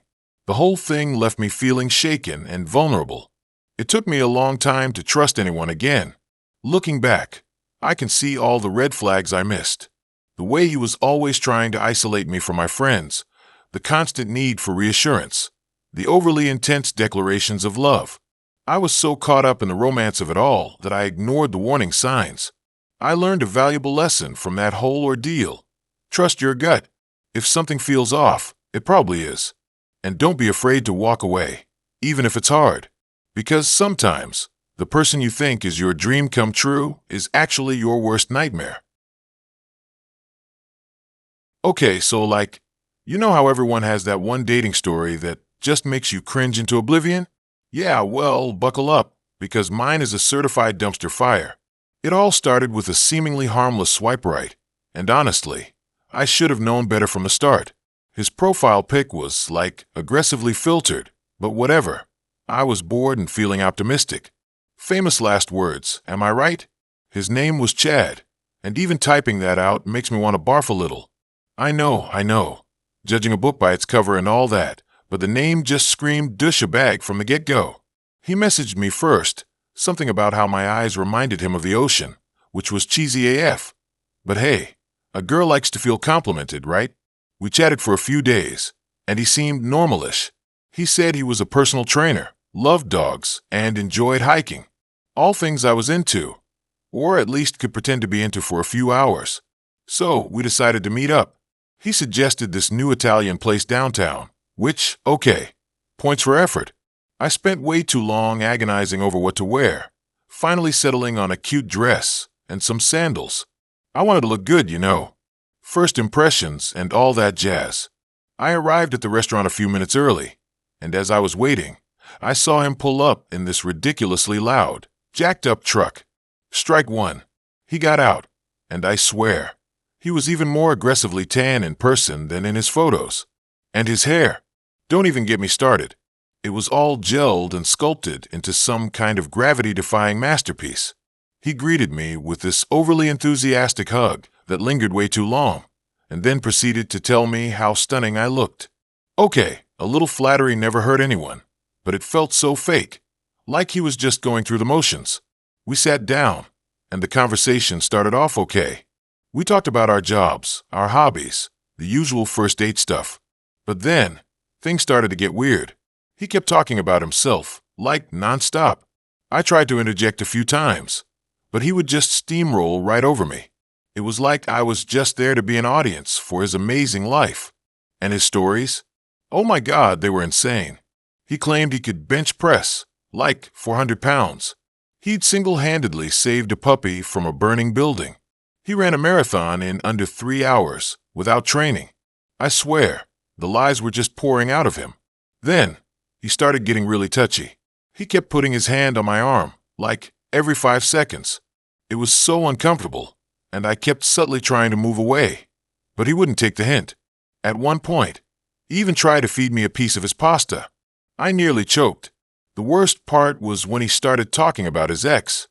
The whole thing left me feeling shaken and vulnerable. It took me a long time to trust anyone again. Looking back, I can see all the red flags I missed. The way he was always trying to isolate me from my friends, the constant need for reassurance, the overly intense declarations of love. I was so caught up in the romance of it all that I ignored the warning signs. I learned a valuable lesson from that whole ordeal. Trust your gut. If something feels off, it probably is. And don't be afraid to walk away, even if it's hard. Because sometimes the person you think is your dream come true is actually your worst nightmare. Okay, so you know how everyone has that one dating story that just makes you cringe into oblivion? Yeah, well, buckle up, because mine is a certified dumpster fire. It all started with a seemingly harmless swipe right, and honestly, I should have known better from the start. His profile pic was, aggressively filtered, but whatever. I was bored and feeling optimistic. Famous last words, am I right? His name was Chad, and even typing that out makes me want to barf a little. I know. Judging a book by its cover and all that, but the name just screamed douche a bag from the get-go. He messaged me first, something about how my eyes reminded him of the ocean, which was cheesy AF. But hey, a girl likes to feel complimented, right? We chatted for a few days, and he seemed normalish. He said he was a personal trainer, loved dogs, and enjoyed hiking. All things I was into, or at least could pretend to be into for a few hours. So we decided to meet up. He suggested this new Italian place downtown, which, okay, points for effort. I spent way too long agonizing over what to wear, finally settling on a cute dress and some sandals. I wanted to look good, you know. First impressions and all that jazz. I arrived at the restaurant a few minutes early, and as I was waiting, I saw him pull up in this ridiculously loud, jacked-up truck. Strike one. He got out, and I swear, he was even more aggressively tan in person than in his photos. And his hair. Don't even get me started. It was all gelled and sculpted into some kind of gravity-defying masterpiece. He greeted me with this overly enthusiastic hug that lingered way too long, and then proceeded to tell me how stunning I looked. Okay, a little flattery never hurt anyone, but it felt so fake, like he was just going through the motions. We sat down, and the conversation started off okay. We talked about our jobs, our hobbies, the usual first date stuff. But then, things started to get weird. He kept talking about himself, nonstop. I tried to interject a few times, but he would just steamroll right over me. It was like I was just there to be an audience for his amazing life. And his stories? Oh my God, they were insane. He claimed he could bench press, 400 pounds. He'd single-handedly saved a puppy from a burning building. He ran a marathon in under 3 hours, without training. I swear, the lies were just pouring out of him. Then, he started getting really touchy. He kept putting his hand on my arm, every 5 seconds. It was so uncomfortable, and I kept subtly trying to move away. But he wouldn't take the hint. At one point, he even tried to feed me a piece of his pasta. I nearly choked. The worst part was when he started talking about his ex.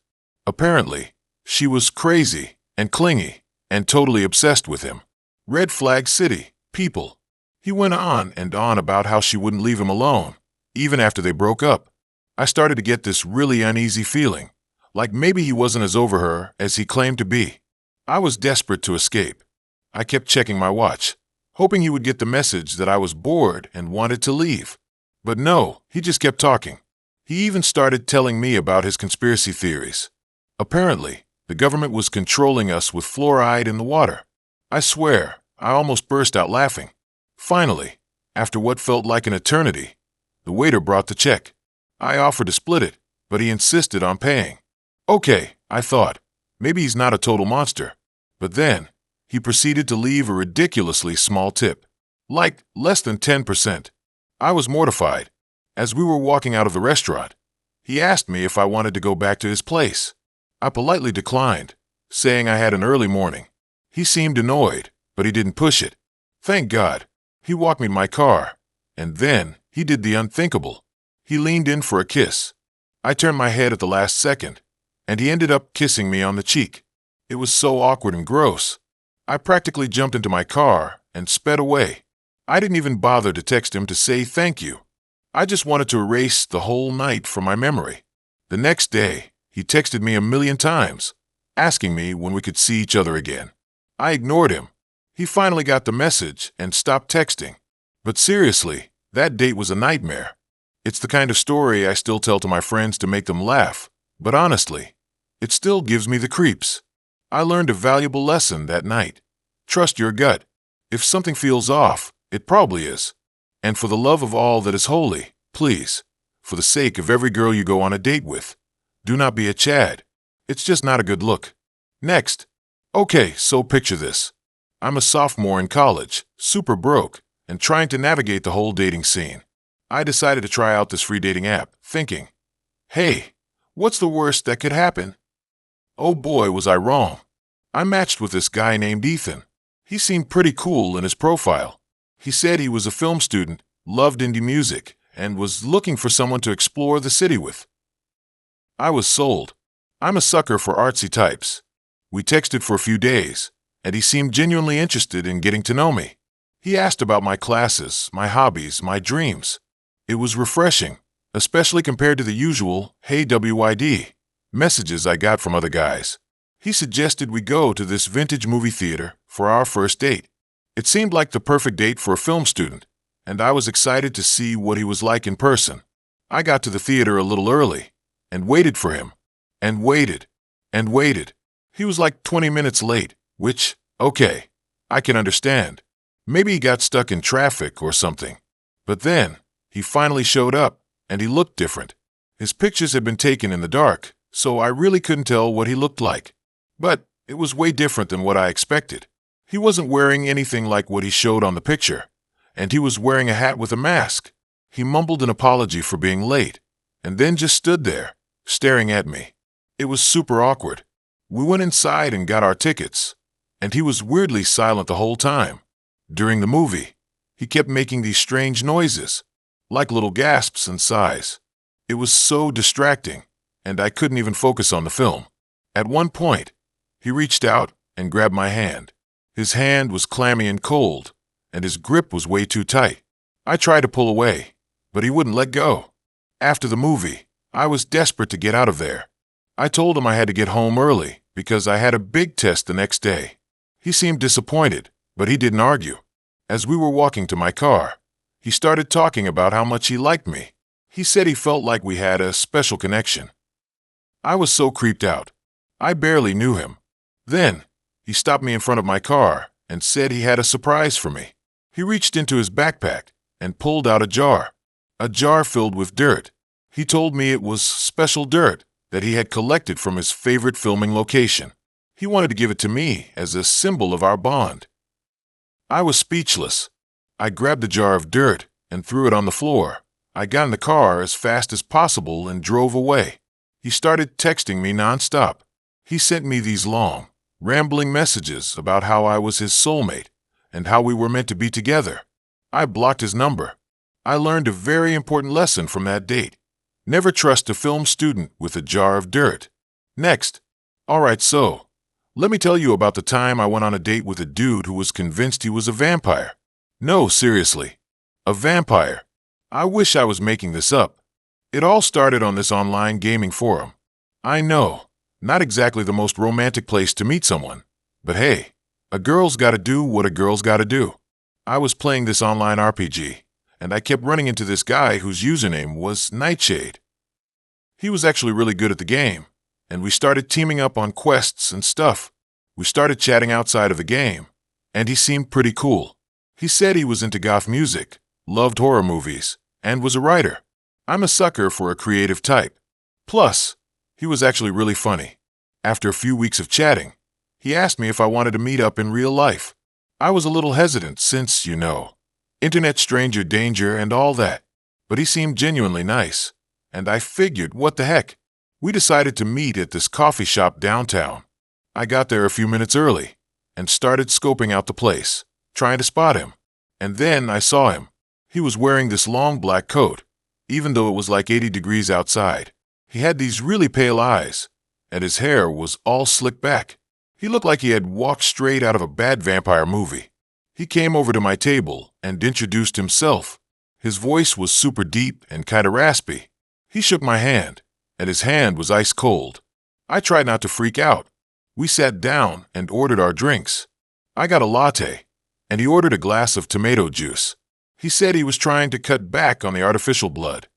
Apparently, she was crazy and clingy and totally obsessed with him. Red flag city, people. He went on and on about how she wouldn't leave him alone, even after they broke up. I started to get this really uneasy feeling, like maybe he wasn't as over her as he claimed to be. I was desperate to escape. I kept checking my watch, hoping he would get the message that I was bored and wanted to leave. But no, he just kept talking. He even started telling me about his conspiracy theories. Apparently, the government was controlling us with fluoride in the water. I swear, I almost burst out laughing. Finally, after what felt like an eternity, the waiter brought the check. I offered to split it, but he insisted on paying. Okay, I thought, maybe he's not a total monster. But then, he proceeded to leave a ridiculously small tip, less than 10%. I was mortified. As we were walking out of the restaurant, he asked me if I wanted to go back to his place. I politely declined, saying I had an early morning. He seemed annoyed, but he didn't push it. Thank God. He walked me to my car, and then he did the unthinkable. He leaned in for a kiss. I turned my head at the last second, and he ended up kissing me on the cheek. It was so awkward and gross. I practically jumped into my car and sped away. I didn't even bother to text him to say thank you. I just wanted to erase the whole night from my memory. The next day, he texted me a million times, asking me when we could see each other again. I ignored him. He finally got the message and stopped texting. But seriously, that date was a nightmare. It's the kind of story I still tell to my friends to make them laugh, but honestly, it still gives me the creeps. I learned a valuable lesson that night. Trust your gut. If something feels off, it probably is. And for the love of all that is holy, please, for the sake of every girl you go on a date with. Do not be a Chad. It's just not a good look. Next. Okay, so picture this. I'm a sophomore in college, super broke, and trying to navigate the whole dating scene. I decided to try out this free dating app, thinking, hey, what's the worst that could happen? Oh boy, was I wrong. I matched with this guy named Ethan. He seemed pretty cool in his profile. He said he was a film student, loved indie music, and was looking for someone to explore the city with. I was sold. I'm a sucker for artsy types. We texted for a few days, and he seemed genuinely interested in getting to know me. He asked about my classes, my hobbies, my dreams. It was refreshing, especially compared to the usual, hey WID, messages I got from other guys. He suggested we go to this vintage movie theater for our first date. It seemed like the perfect date for a film student, and I was excited to see what he was like in person. I got to the theater a little early, and waited for him, and waited, and waited. He was like 20 minutes late, which, okay, I can understand. Maybe he got stuck in traffic or something. But then, he finally showed up, and he looked different. His pictures had been taken in the dark, so I really couldn't tell what he looked like. But it was way different than what I expected. He wasn't wearing anything like what he showed on the picture, and he was wearing a hat with a mask. He mumbled an apology for being late, and then just stood there, staring at me. It was super awkward. We went inside and got our tickets, and he was weirdly silent the whole time. During the movie, he kept making these strange noises, like little gasps and sighs. It was so distracting, and I couldn't even focus on the film. At one point, he reached out and grabbed my hand. His hand was clammy and cold, and his grip was way too tight. I tried to pull away, but he wouldn't let go. After the movie, I was desperate to get out of there. I told him I had to get home early because I had a big test the next day. He seemed disappointed, but he didn't argue. As we were walking to my car, he started talking about how much he liked me. He said he felt like we had a special connection. I was so creeped out. I barely knew him. Then, he stopped me in front of my car and said he had a surprise for me. He reached into his backpack and pulled out a jar filled with dirt. He told me it was special dirt that he had collected from his favorite filming location. He wanted to give it to me as a symbol of our bond. I was speechless. I grabbed the jar of dirt and threw it on the floor. I got in the car as fast as possible and drove away. He started texting me nonstop. He sent me these long, rambling messages about how I was his soulmate and how we were meant to be together. I blocked his number. I learned a very important lesson from that date. Never trust a film student with a jar of dirt. Next. Alright, so, let me tell you about the time I went on a date with a dude who was convinced he was a vampire. No, seriously. A vampire. I wish I was making this up. It all started on this online gaming forum. I know, not exactly the most romantic place to meet someone, but hey, a girl's gotta do what a girl's gotta do. I was playing this online RPG, and I kept running into this guy whose username was Nightshade. He was actually really good at the game, and we started teaming up on quests and stuff. We started chatting outside of the game, and he seemed pretty cool. He said he was into goth music, loved horror movies, and was a writer. I'm a sucker for a creative type. Plus, he was actually really funny. After a few weeks of chatting, he asked me if I wanted to meet up in real life. I was a little hesitant since, you know, internet stranger danger and all that, but he seemed genuinely nice, and I figured, what the heck? We decided to meet at this coffee shop downtown. I got there a few minutes early and started scoping out the place, trying to spot him. And then I saw him. He was wearing this long black coat, even though it was like 80 degrees outside. He had these really pale eyes, and his hair was all slicked back. He looked like he had walked straight out of a bad vampire movie. He came over to my table and introduced himself. His voice was super deep and kind of raspy. He shook my hand, and his hand was ice cold. I tried not to freak out. We sat down and ordered our drinks. I got a latte, and he ordered a glass of tomato juice. He said he was trying to cut back on the artificial blood.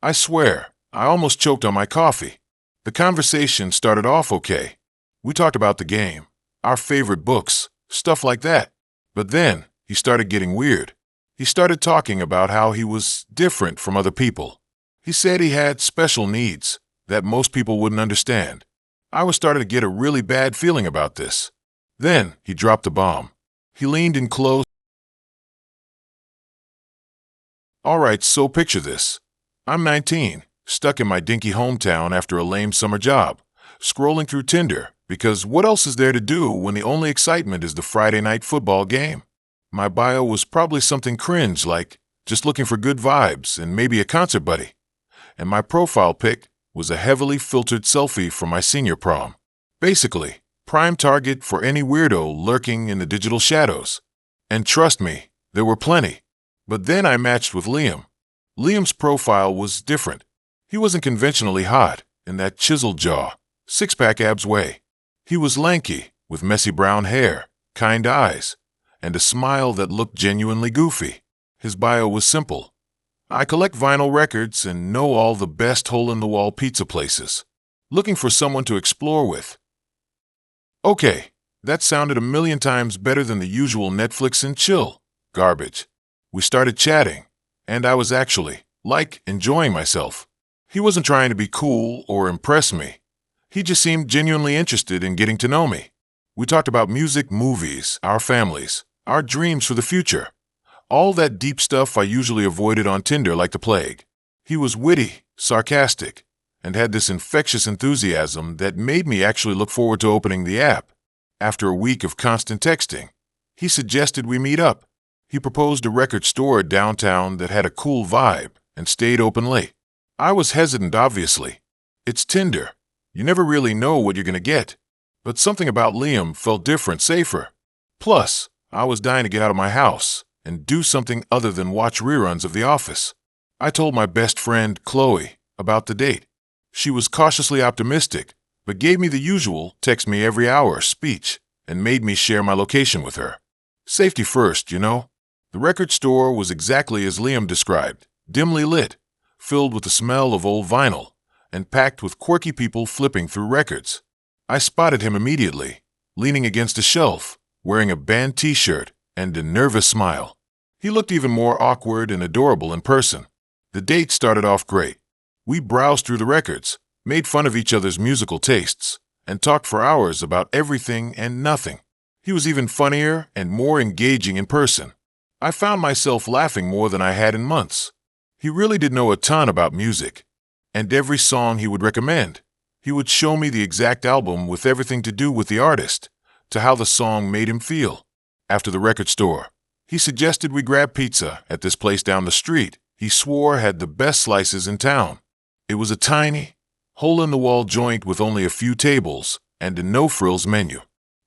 I swear, I almost choked on my coffee. The conversation started off okay. We talked about the game, our favorite books, stuff like that. But then, he started getting weird. He started talking about how he was different from other people. He said he had special needs that most people wouldn't understand. I was starting to get a really bad feeling about this. Then he dropped a bomb. He leaned in close. All right, so picture this. I'm 19, stuck in my dinky hometown after a lame summer job, scrolling through Tinder, because what else is there to do when the only excitement is the Friday night football game? My bio was probably something cringe like, just looking for good vibes and maybe a concert buddy. And my profile pic was a heavily filtered selfie from my senior prom. Basically, prime target for any weirdo lurking in the digital shadows. And trust me, there were plenty. But then I matched with Liam. Liam's profile was different. He wasn't conventionally hot, in that chiseled jaw, six-pack abs way. He was lanky, with messy brown hair, kind eyes, and a smile that looked genuinely goofy. His bio was simple. I collect vinyl records and know all the best hole-in-the-wall pizza places. Looking for someone to explore with. Okay, that sounded a million times better than the usual Netflix and chill garbage. We started chatting, and I was actually, enjoying myself. He wasn't trying to be cool or impress me. He just seemed genuinely interested in getting to know me. We talked about music, movies, our families, our dreams for the future. All that deep stuff I usually avoided on Tinder like the plague. He was witty, sarcastic, and had this infectious enthusiasm that made me actually look forward to opening the app. After a week of constant texting, he suggested we meet up. He proposed a record store downtown that had a cool vibe and stayed open late. I was hesitant, obviously. It's Tinder. You never really know what you're going to get. But something about Liam felt different, safer. Plus, I was dying to get out of my house and do something other than watch reruns of The Office. I told my best friend, Chloe, about the date. She was cautiously optimistic, but gave me the usual text me every hour speech and made me share my location with her. Safety first, you know. The record store was exactly as Liam described, dimly lit, filled with the smell of old vinyl, and packed with quirky people flipping through records. I spotted him immediately, leaning against a shelf, wearing a band t-shirt and a nervous smile. He looked even more awkward and adorable in person. The date started off great. We browsed through the records, made fun of each other's musical tastes, and talked for hours about everything and nothing. He was even funnier and more engaging in person. I found myself laughing more than I had in months. He really did know a ton about music, and every song he would recommend. He would show me the exact album with everything to do with the artist, to how the song made him feel. After the record store, he suggested we grab pizza at this place down the street he swore had the best slices in town. It was a tiny, hole-in-the-wall joint with only a few tables and a no-frills menu.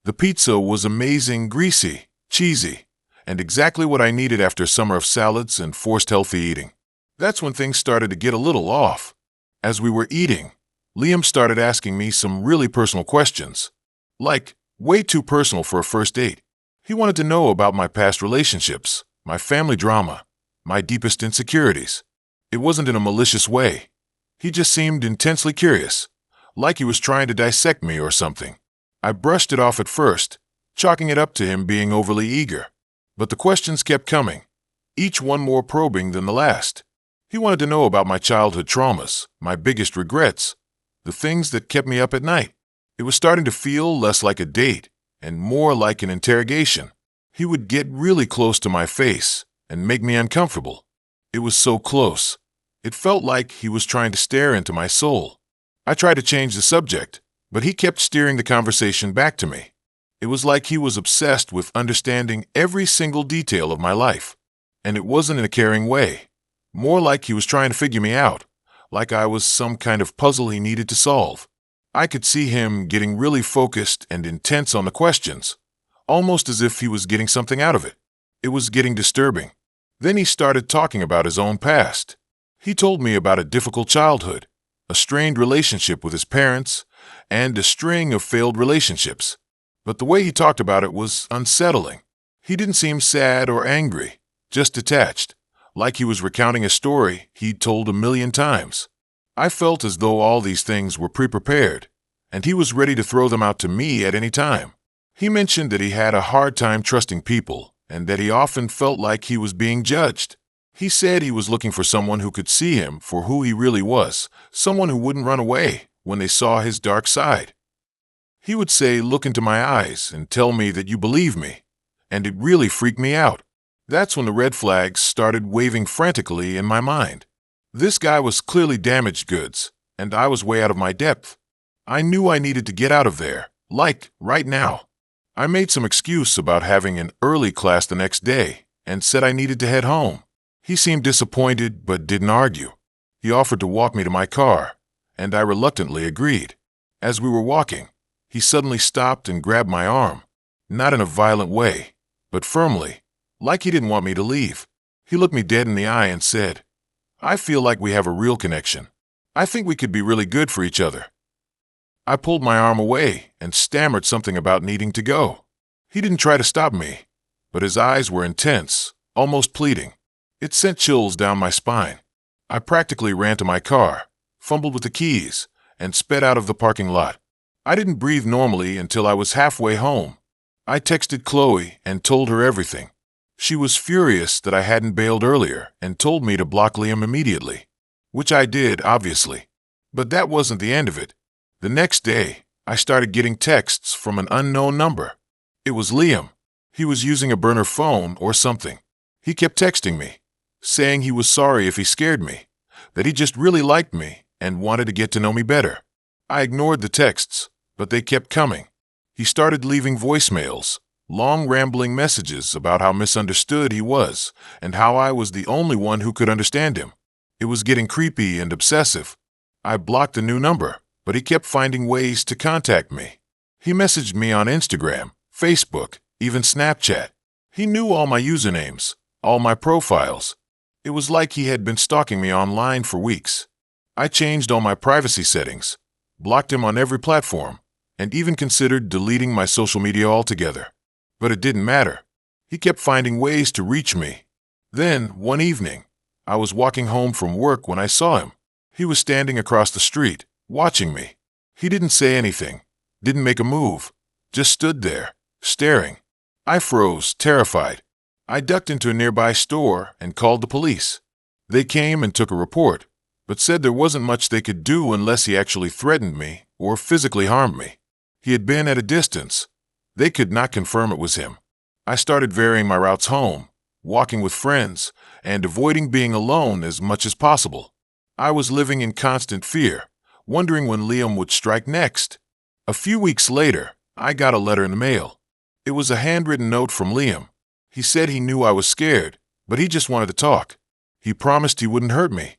The pizza was amazing, greasy, cheesy, and exactly what I needed after a summer of salads and forced healthy eating. That's when things started to get a little off. As we were eating, Liam started asking me some really personal questions. Way too personal for a first date. He wanted to know about my past relationships, my family drama, my deepest insecurities. It wasn't in a malicious way. He just seemed intensely curious, like he was trying to dissect me or something. I brushed it off at first, chalking it up to him being overly eager. But the questions kept coming, each one more probing than the last. He wanted to know about my childhood traumas, my biggest regrets, the things that kept me up at night. It was starting to feel less like a date and more like an interrogation. He would get really close to my face and make me uncomfortable. It was so close. It felt like he was trying to stare into my soul. I tried to change the subject, but he kept steering the conversation back to me. It was like he was obsessed with understanding every single detail of my life. And it wasn't in a caring way. More like he was trying to figure me out, like I was some kind of puzzle he needed to solve. I could see him getting really focused and intense on the questions, almost as if he was getting something out of it. It was getting disturbing. Then he started talking about his own past. He told me about a difficult childhood, a strained relationship with his parents, and a string of failed relationships. But the way he talked about it was unsettling. He didn't seem sad or angry, just detached, like he was recounting a story he'd told a million times. I felt as though all these things were pre-prepared, and he was ready to throw them out to me at any time. He mentioned that he had a hard time trusting people, and that he often felt like he was being judged. He said he was looking for someone who could see him for who he really was, someone who wouldn't run away when they saw his dark side. He would say, "Look into my eyes and tell me that you believe me." And it really freaked me out. That's when the red flags started waving frantically in my mind. This guy was clearly damaged goods, and I was way out of my depth. I knew I needed to get out of there, like right now. I made some excuse about having an early class the next day and said I needed to head home. He seemed disappointed but didn't argue. He offered to walk me to my car, and I reluctantly agreed. As we were walking, he suddenly stopped and grabbed my arm, not in a violent way, but firmly, like he didn't want me to leave. He looked me dead in the eye and said, "I feel like we have a real connection. I think we could be really good for each other." I pulled my arm away and stammered something about needing to go. He didn't try to stop me, but his eyes were intense, almost pleading. It sent chills down my spine. I practically ran to my car, fumbled with the keys, and sped out of the parking lot. I didn't breathe normally until I was halfway home. I texted Chloe and told her everything. She was furious that I hadn't bailed earlier and told me to block Liam immediately, which I did, obviously. But that wasn't the end of it. The next day, I started getting texts from an unknown number. It was Liam. He was using a burner phone or something. He kept texting me, saying he was sorry if he scared me, that he just really liked me and wanted to get to know me better. I ignored the texts, but they kept coming. He started leaving voicemails, long rambling messages about how misunderstood he was and how I was the only one who could understand him. It was getting creepy and obsessive. I blocked the new number, but he kept finding ways to contact me. He messaged me on Instagram, Facebook, even Snapchat. He knew all my usernames, all my profiles. It was like he had been stalking me online for weeks. I changed all my privacy settings, blocked him on every platform, and even considered deleting my social media altogether. But it didn't matter. He kept finding ways to reach me. Then, one evening, I was walking home from work when I saw him. He was standing across the street, watching me. He didn't say anything, didn't make a move, just stood there, staring. I froze, terrified. I ducked into a nearby store and called the police. They came and took a report, but said there wasn't much they could do unless he actually threatened me or physically harmed me. He had been at a distance. They could not confirm it was him. I started varying my routes home, walking with friends, and avoiding being alone as much as possible. I was living in constant fear, wondering when Liam would strike next. A few weeks later, I got a letter in the mail. It was a handwritten note from Liam. He said he knew I was scared, but he just wanted to talk. He promised he wouldn't hurt me.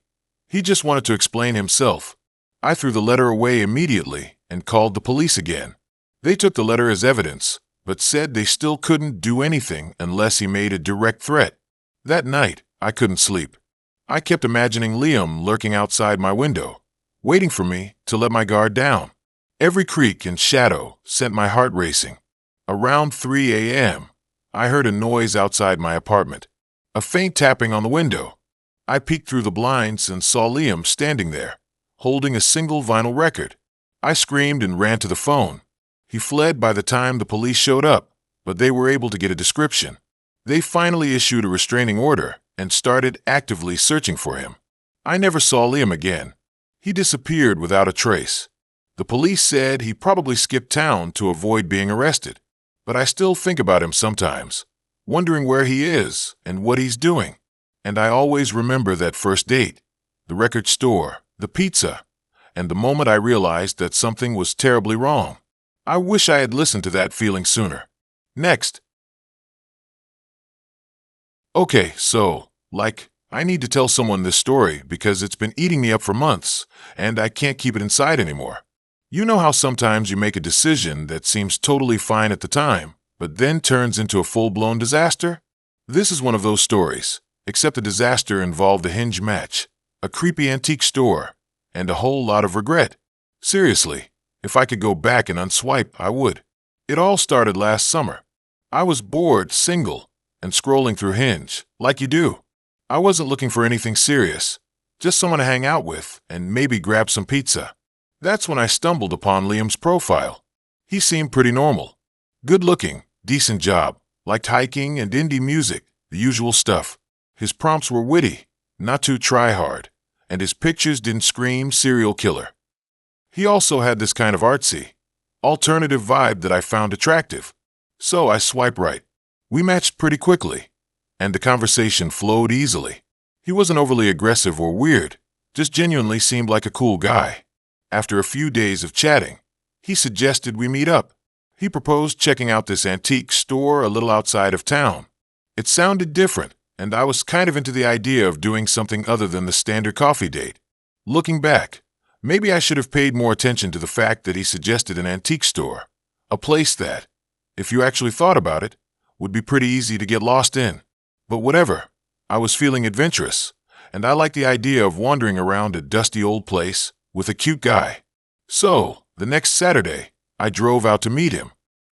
He just wanted to explain himself. I threw the letter away immediately and called the police again. They took the letter as evidence, but said they still couldn't do anything unless he made a direct threat. That night, I couldn't sleep. I kept imagining Liam lurking outside my window, waiting for me to let my guard down. Every creak and shadow sent my heart racing. Around 3 a.m., I heard a noise outside my apartment, a faint tapping on the window. I peeked through the blinds and saw Liam standing there, holding a single vinyl record. I screamed and ran to the phone. He fled by the time the police showed up, but they were able to get a description. They finally issued a restraining order and started actively searching for him. I never saw Liam again. He disappeared without a trace. The police said he probably skipped town to avoid being arrested, but I still think about him sometimes, wondering where he is and what he's doing. And I always remember that first date, the record store, the pizza, and the moment I realized that something was terribly wrong. I wish I had listened to that feeling sooner. Next. Okay, so, I need to tell someone this story because it's been eating me up for months, and I can't keep it inside anymore. You know how sometimes you make a decision that seems totally fine at the time, but then turns into a full-blown disaster? This is one of those stories, except the disaster involved a hinge match, a creepy antique store, and a whole lot of regret. Seriously, if I could go back and unswipe, I would. It all started last summer. I was bored, single, and scrolling through Hinge, like you do. I wasn't looking for anything serious, just someone to hang out with and maybe grab some pizza. That's when I stumbled upon Liam's profile. He seemed pretty normal. Good looking, decent job, liked hiking and indie music, the usual stuff. His prompts were witty, not too try-hard, and his pictures didn't scream serial killer. He also had this kind of artsy, alternative vibe that I found attractive. So I swiped right. We matched pretty quickly, and the conversation flowed easily. He wasn't overly aggressive or weird, just genuinely seemed like a cool guy. After a few days of chatting, he suggested we meet up. He proposed checking out this antique store a little outside of town. It sounded different, and I was kind of into the idea of doing something other than the standard coffee date. Looking back, maybe I should have paid more attention to the fact that he suggested an antique store, a place that, if you actually thought about it, would be pretty easy to get lost in. But whatever, I was feeling adventurous, and I liked the idea of wandering around a dusty old place with a cute guy. So, the next Saturday, I drove out to meet him.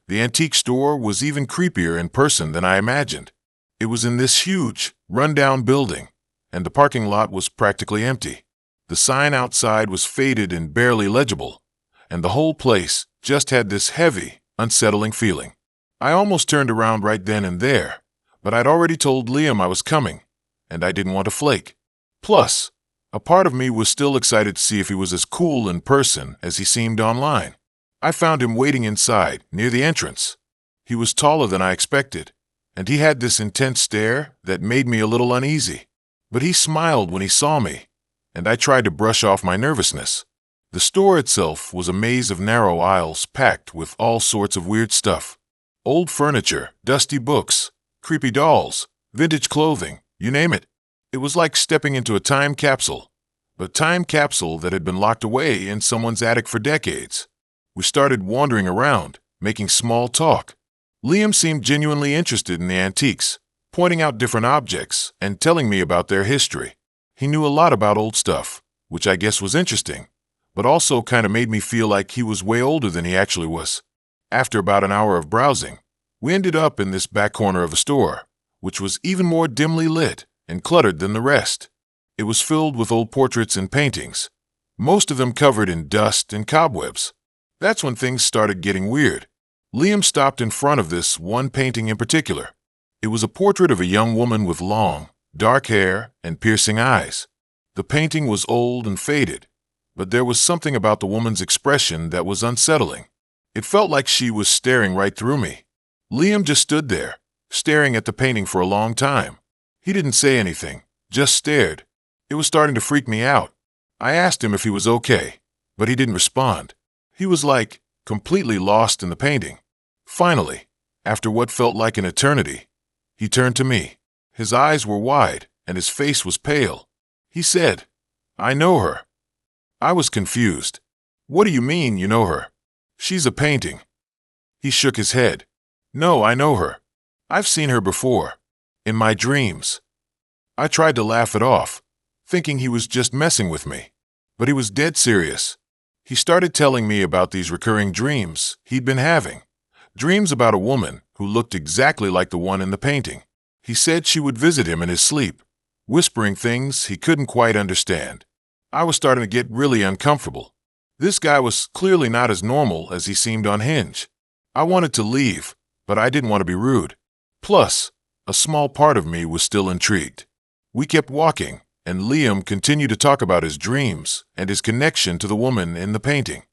The antique store was even creepier in person than I imagined. It was in this huge, run-down building, and the parking lot was practically empty. The sign outside was faded and barely legible, and the whole place just had this heavy, unsettling feeling. I almost turned around right then and there, but I'd already told Liam I was coming, and I didn't want to flake. Plus, a part of me was still excited to see if he was as cool in person as he seemed online. I found him waiting inside, near the entrance. He was taller than I expected, and he had this intense stare that made me a little uneasy. But he smiled when he saw me, and I tried to brush off my nervousness. The store itself was a maze of narrow aisles packed with all sorts of weird stuff. Old furniture, dusty books, creepy dolls, vintage clothing, you name it. It was like stepping into a time capsule, but a time capsule that had been locked away in someone's attic for decades. We started wandering around, making small talk. Liam seemed genuinely interested in the antiques, pointing out different objects and telling me about their history. He knew a lot about old stuff, which I guess was interesting, but also kind of made me feel like he was way older than he actually was. After about an hour of browsing, we ended up in this back corner of the store, which was even more dimly lit and cluttered than the rest. It was filled with old portraits and paintings, most of them covered in dust and cobwebs. That's when things started getting weird. Liam stopped in front of this one painting in particular. It was a portrait of a young woman with long, dark hair and piercing eyes. The painting was old and faded, but there was something about the woman's expression that was unsettling. It felt like she was staring right through me. Liam just stood there, staring at the painting for a long time. He didn't say anything, just stared. It was starting to freak me out. I asked him if he was okay, but he didn't respond. He was like, completely lost in the painting. Finally, after what felt like an eternity, he turned to me. His eyes were wide, and his face was pale. He said, "I know her." I was confused. "What do you mean, you know her? She's a painting." He shook his head. "No, I know her. I've seen her before. In my dreams." I tried to laugh it off, thinking he was just messing with me. But he was dead serious. He started telling me about these recurring dreams he'd been having. Dreams about a woman who looked exactly like the one in the painting. He said she would visit him in his sleep, whispering things he couldn't quite understand. I was starting to get really uncomfortable. This guy was clearly not as normal as he seemed on Hinge. I wanted to leave, but I didn't want to be rude. Plus, a small part of me was still intrigued. We kept walking, and Liam continued to talk about his dreams and his connection to the woman in the painting.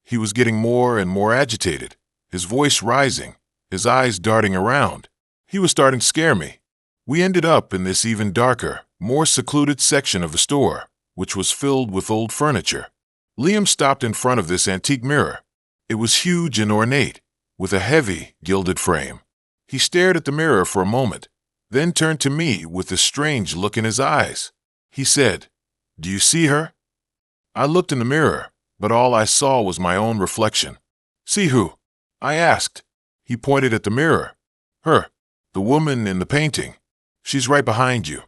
He was getting more and more agitated, his voice rising, his eyes darting around. He was starting to scare me. We ended up in this even darker, more secluded section of the store, which was filled with old furniture. Liam stopped in front of this antique mirror. It was huge and ornate, with a heavy, gilded frame. He stared at the mirror for a moment, then turned to me with a strange look in his eyes. He said, "Do you see her?" I looked in the mirror, but all I saw was my own reflection. "See who?" I asked. He pointed at the mirror. "Her, the woman in the painting. She's right behind you."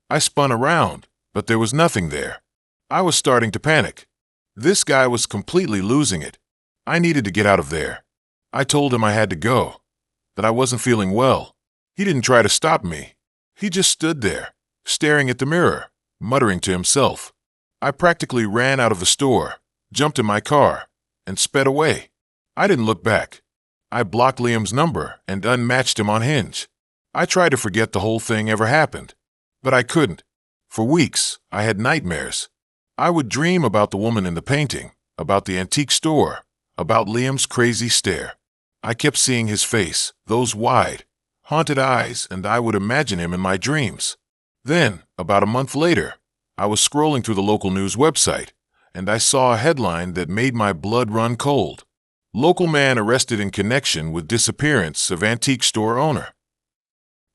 I spun around, but there was nothing there. I was starting to panic. This guy was completely losing it. I needed to get out of there. I told him I had to go, that I wasn't feeling well. He didn't try to stop me. He just stood there, staring at the mirror, muttering to himself. I practically ran out of the store, jumped in my car, and sped away. I didn't look back. I blocked Liam's number and unmatched him on Hinge. I tried to forget the whole thing ever happened. But I couldn't. For weeks, I had nightmares. I would dream about the woman in the painting, about the antique store, about Liam's crazy stare. I kept seeing his face, those wide, haunted eyes, and I would imagine him in my dreams. Then, about a month later, I was scrolling through the local news website, and I saw a headline that made my blood run cold. Local man arrested in connection with disappearance of antique store owner.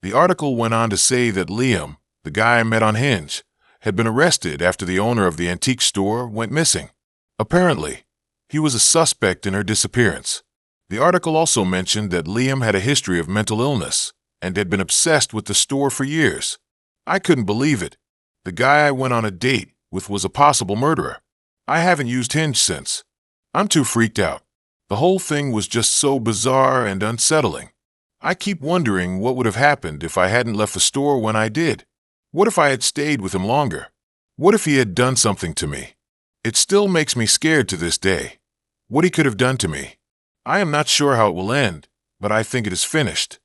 The article went on to say that Liam, the guy I met on Hinge, had been arrested after the owner of the antique store went missing. Apparently, he was a suspect in her disappearance. The article also mentioned that Liam had a history of mental illness and had been obsessed with the store for years. I couldn't believe it. The guy I went on a date with was a possible murderer. I haven't used Hinge since. I'm too freaked out. The whole thing was just so bizarre and unsettling. I keep wondering what would have happened if I hadn't left the store when I did. What if I had stayed with him longer? What if he had done something to me? It still makes me scared to this day. What he could have done to me. I am not sure how it will end, but I think it is finished.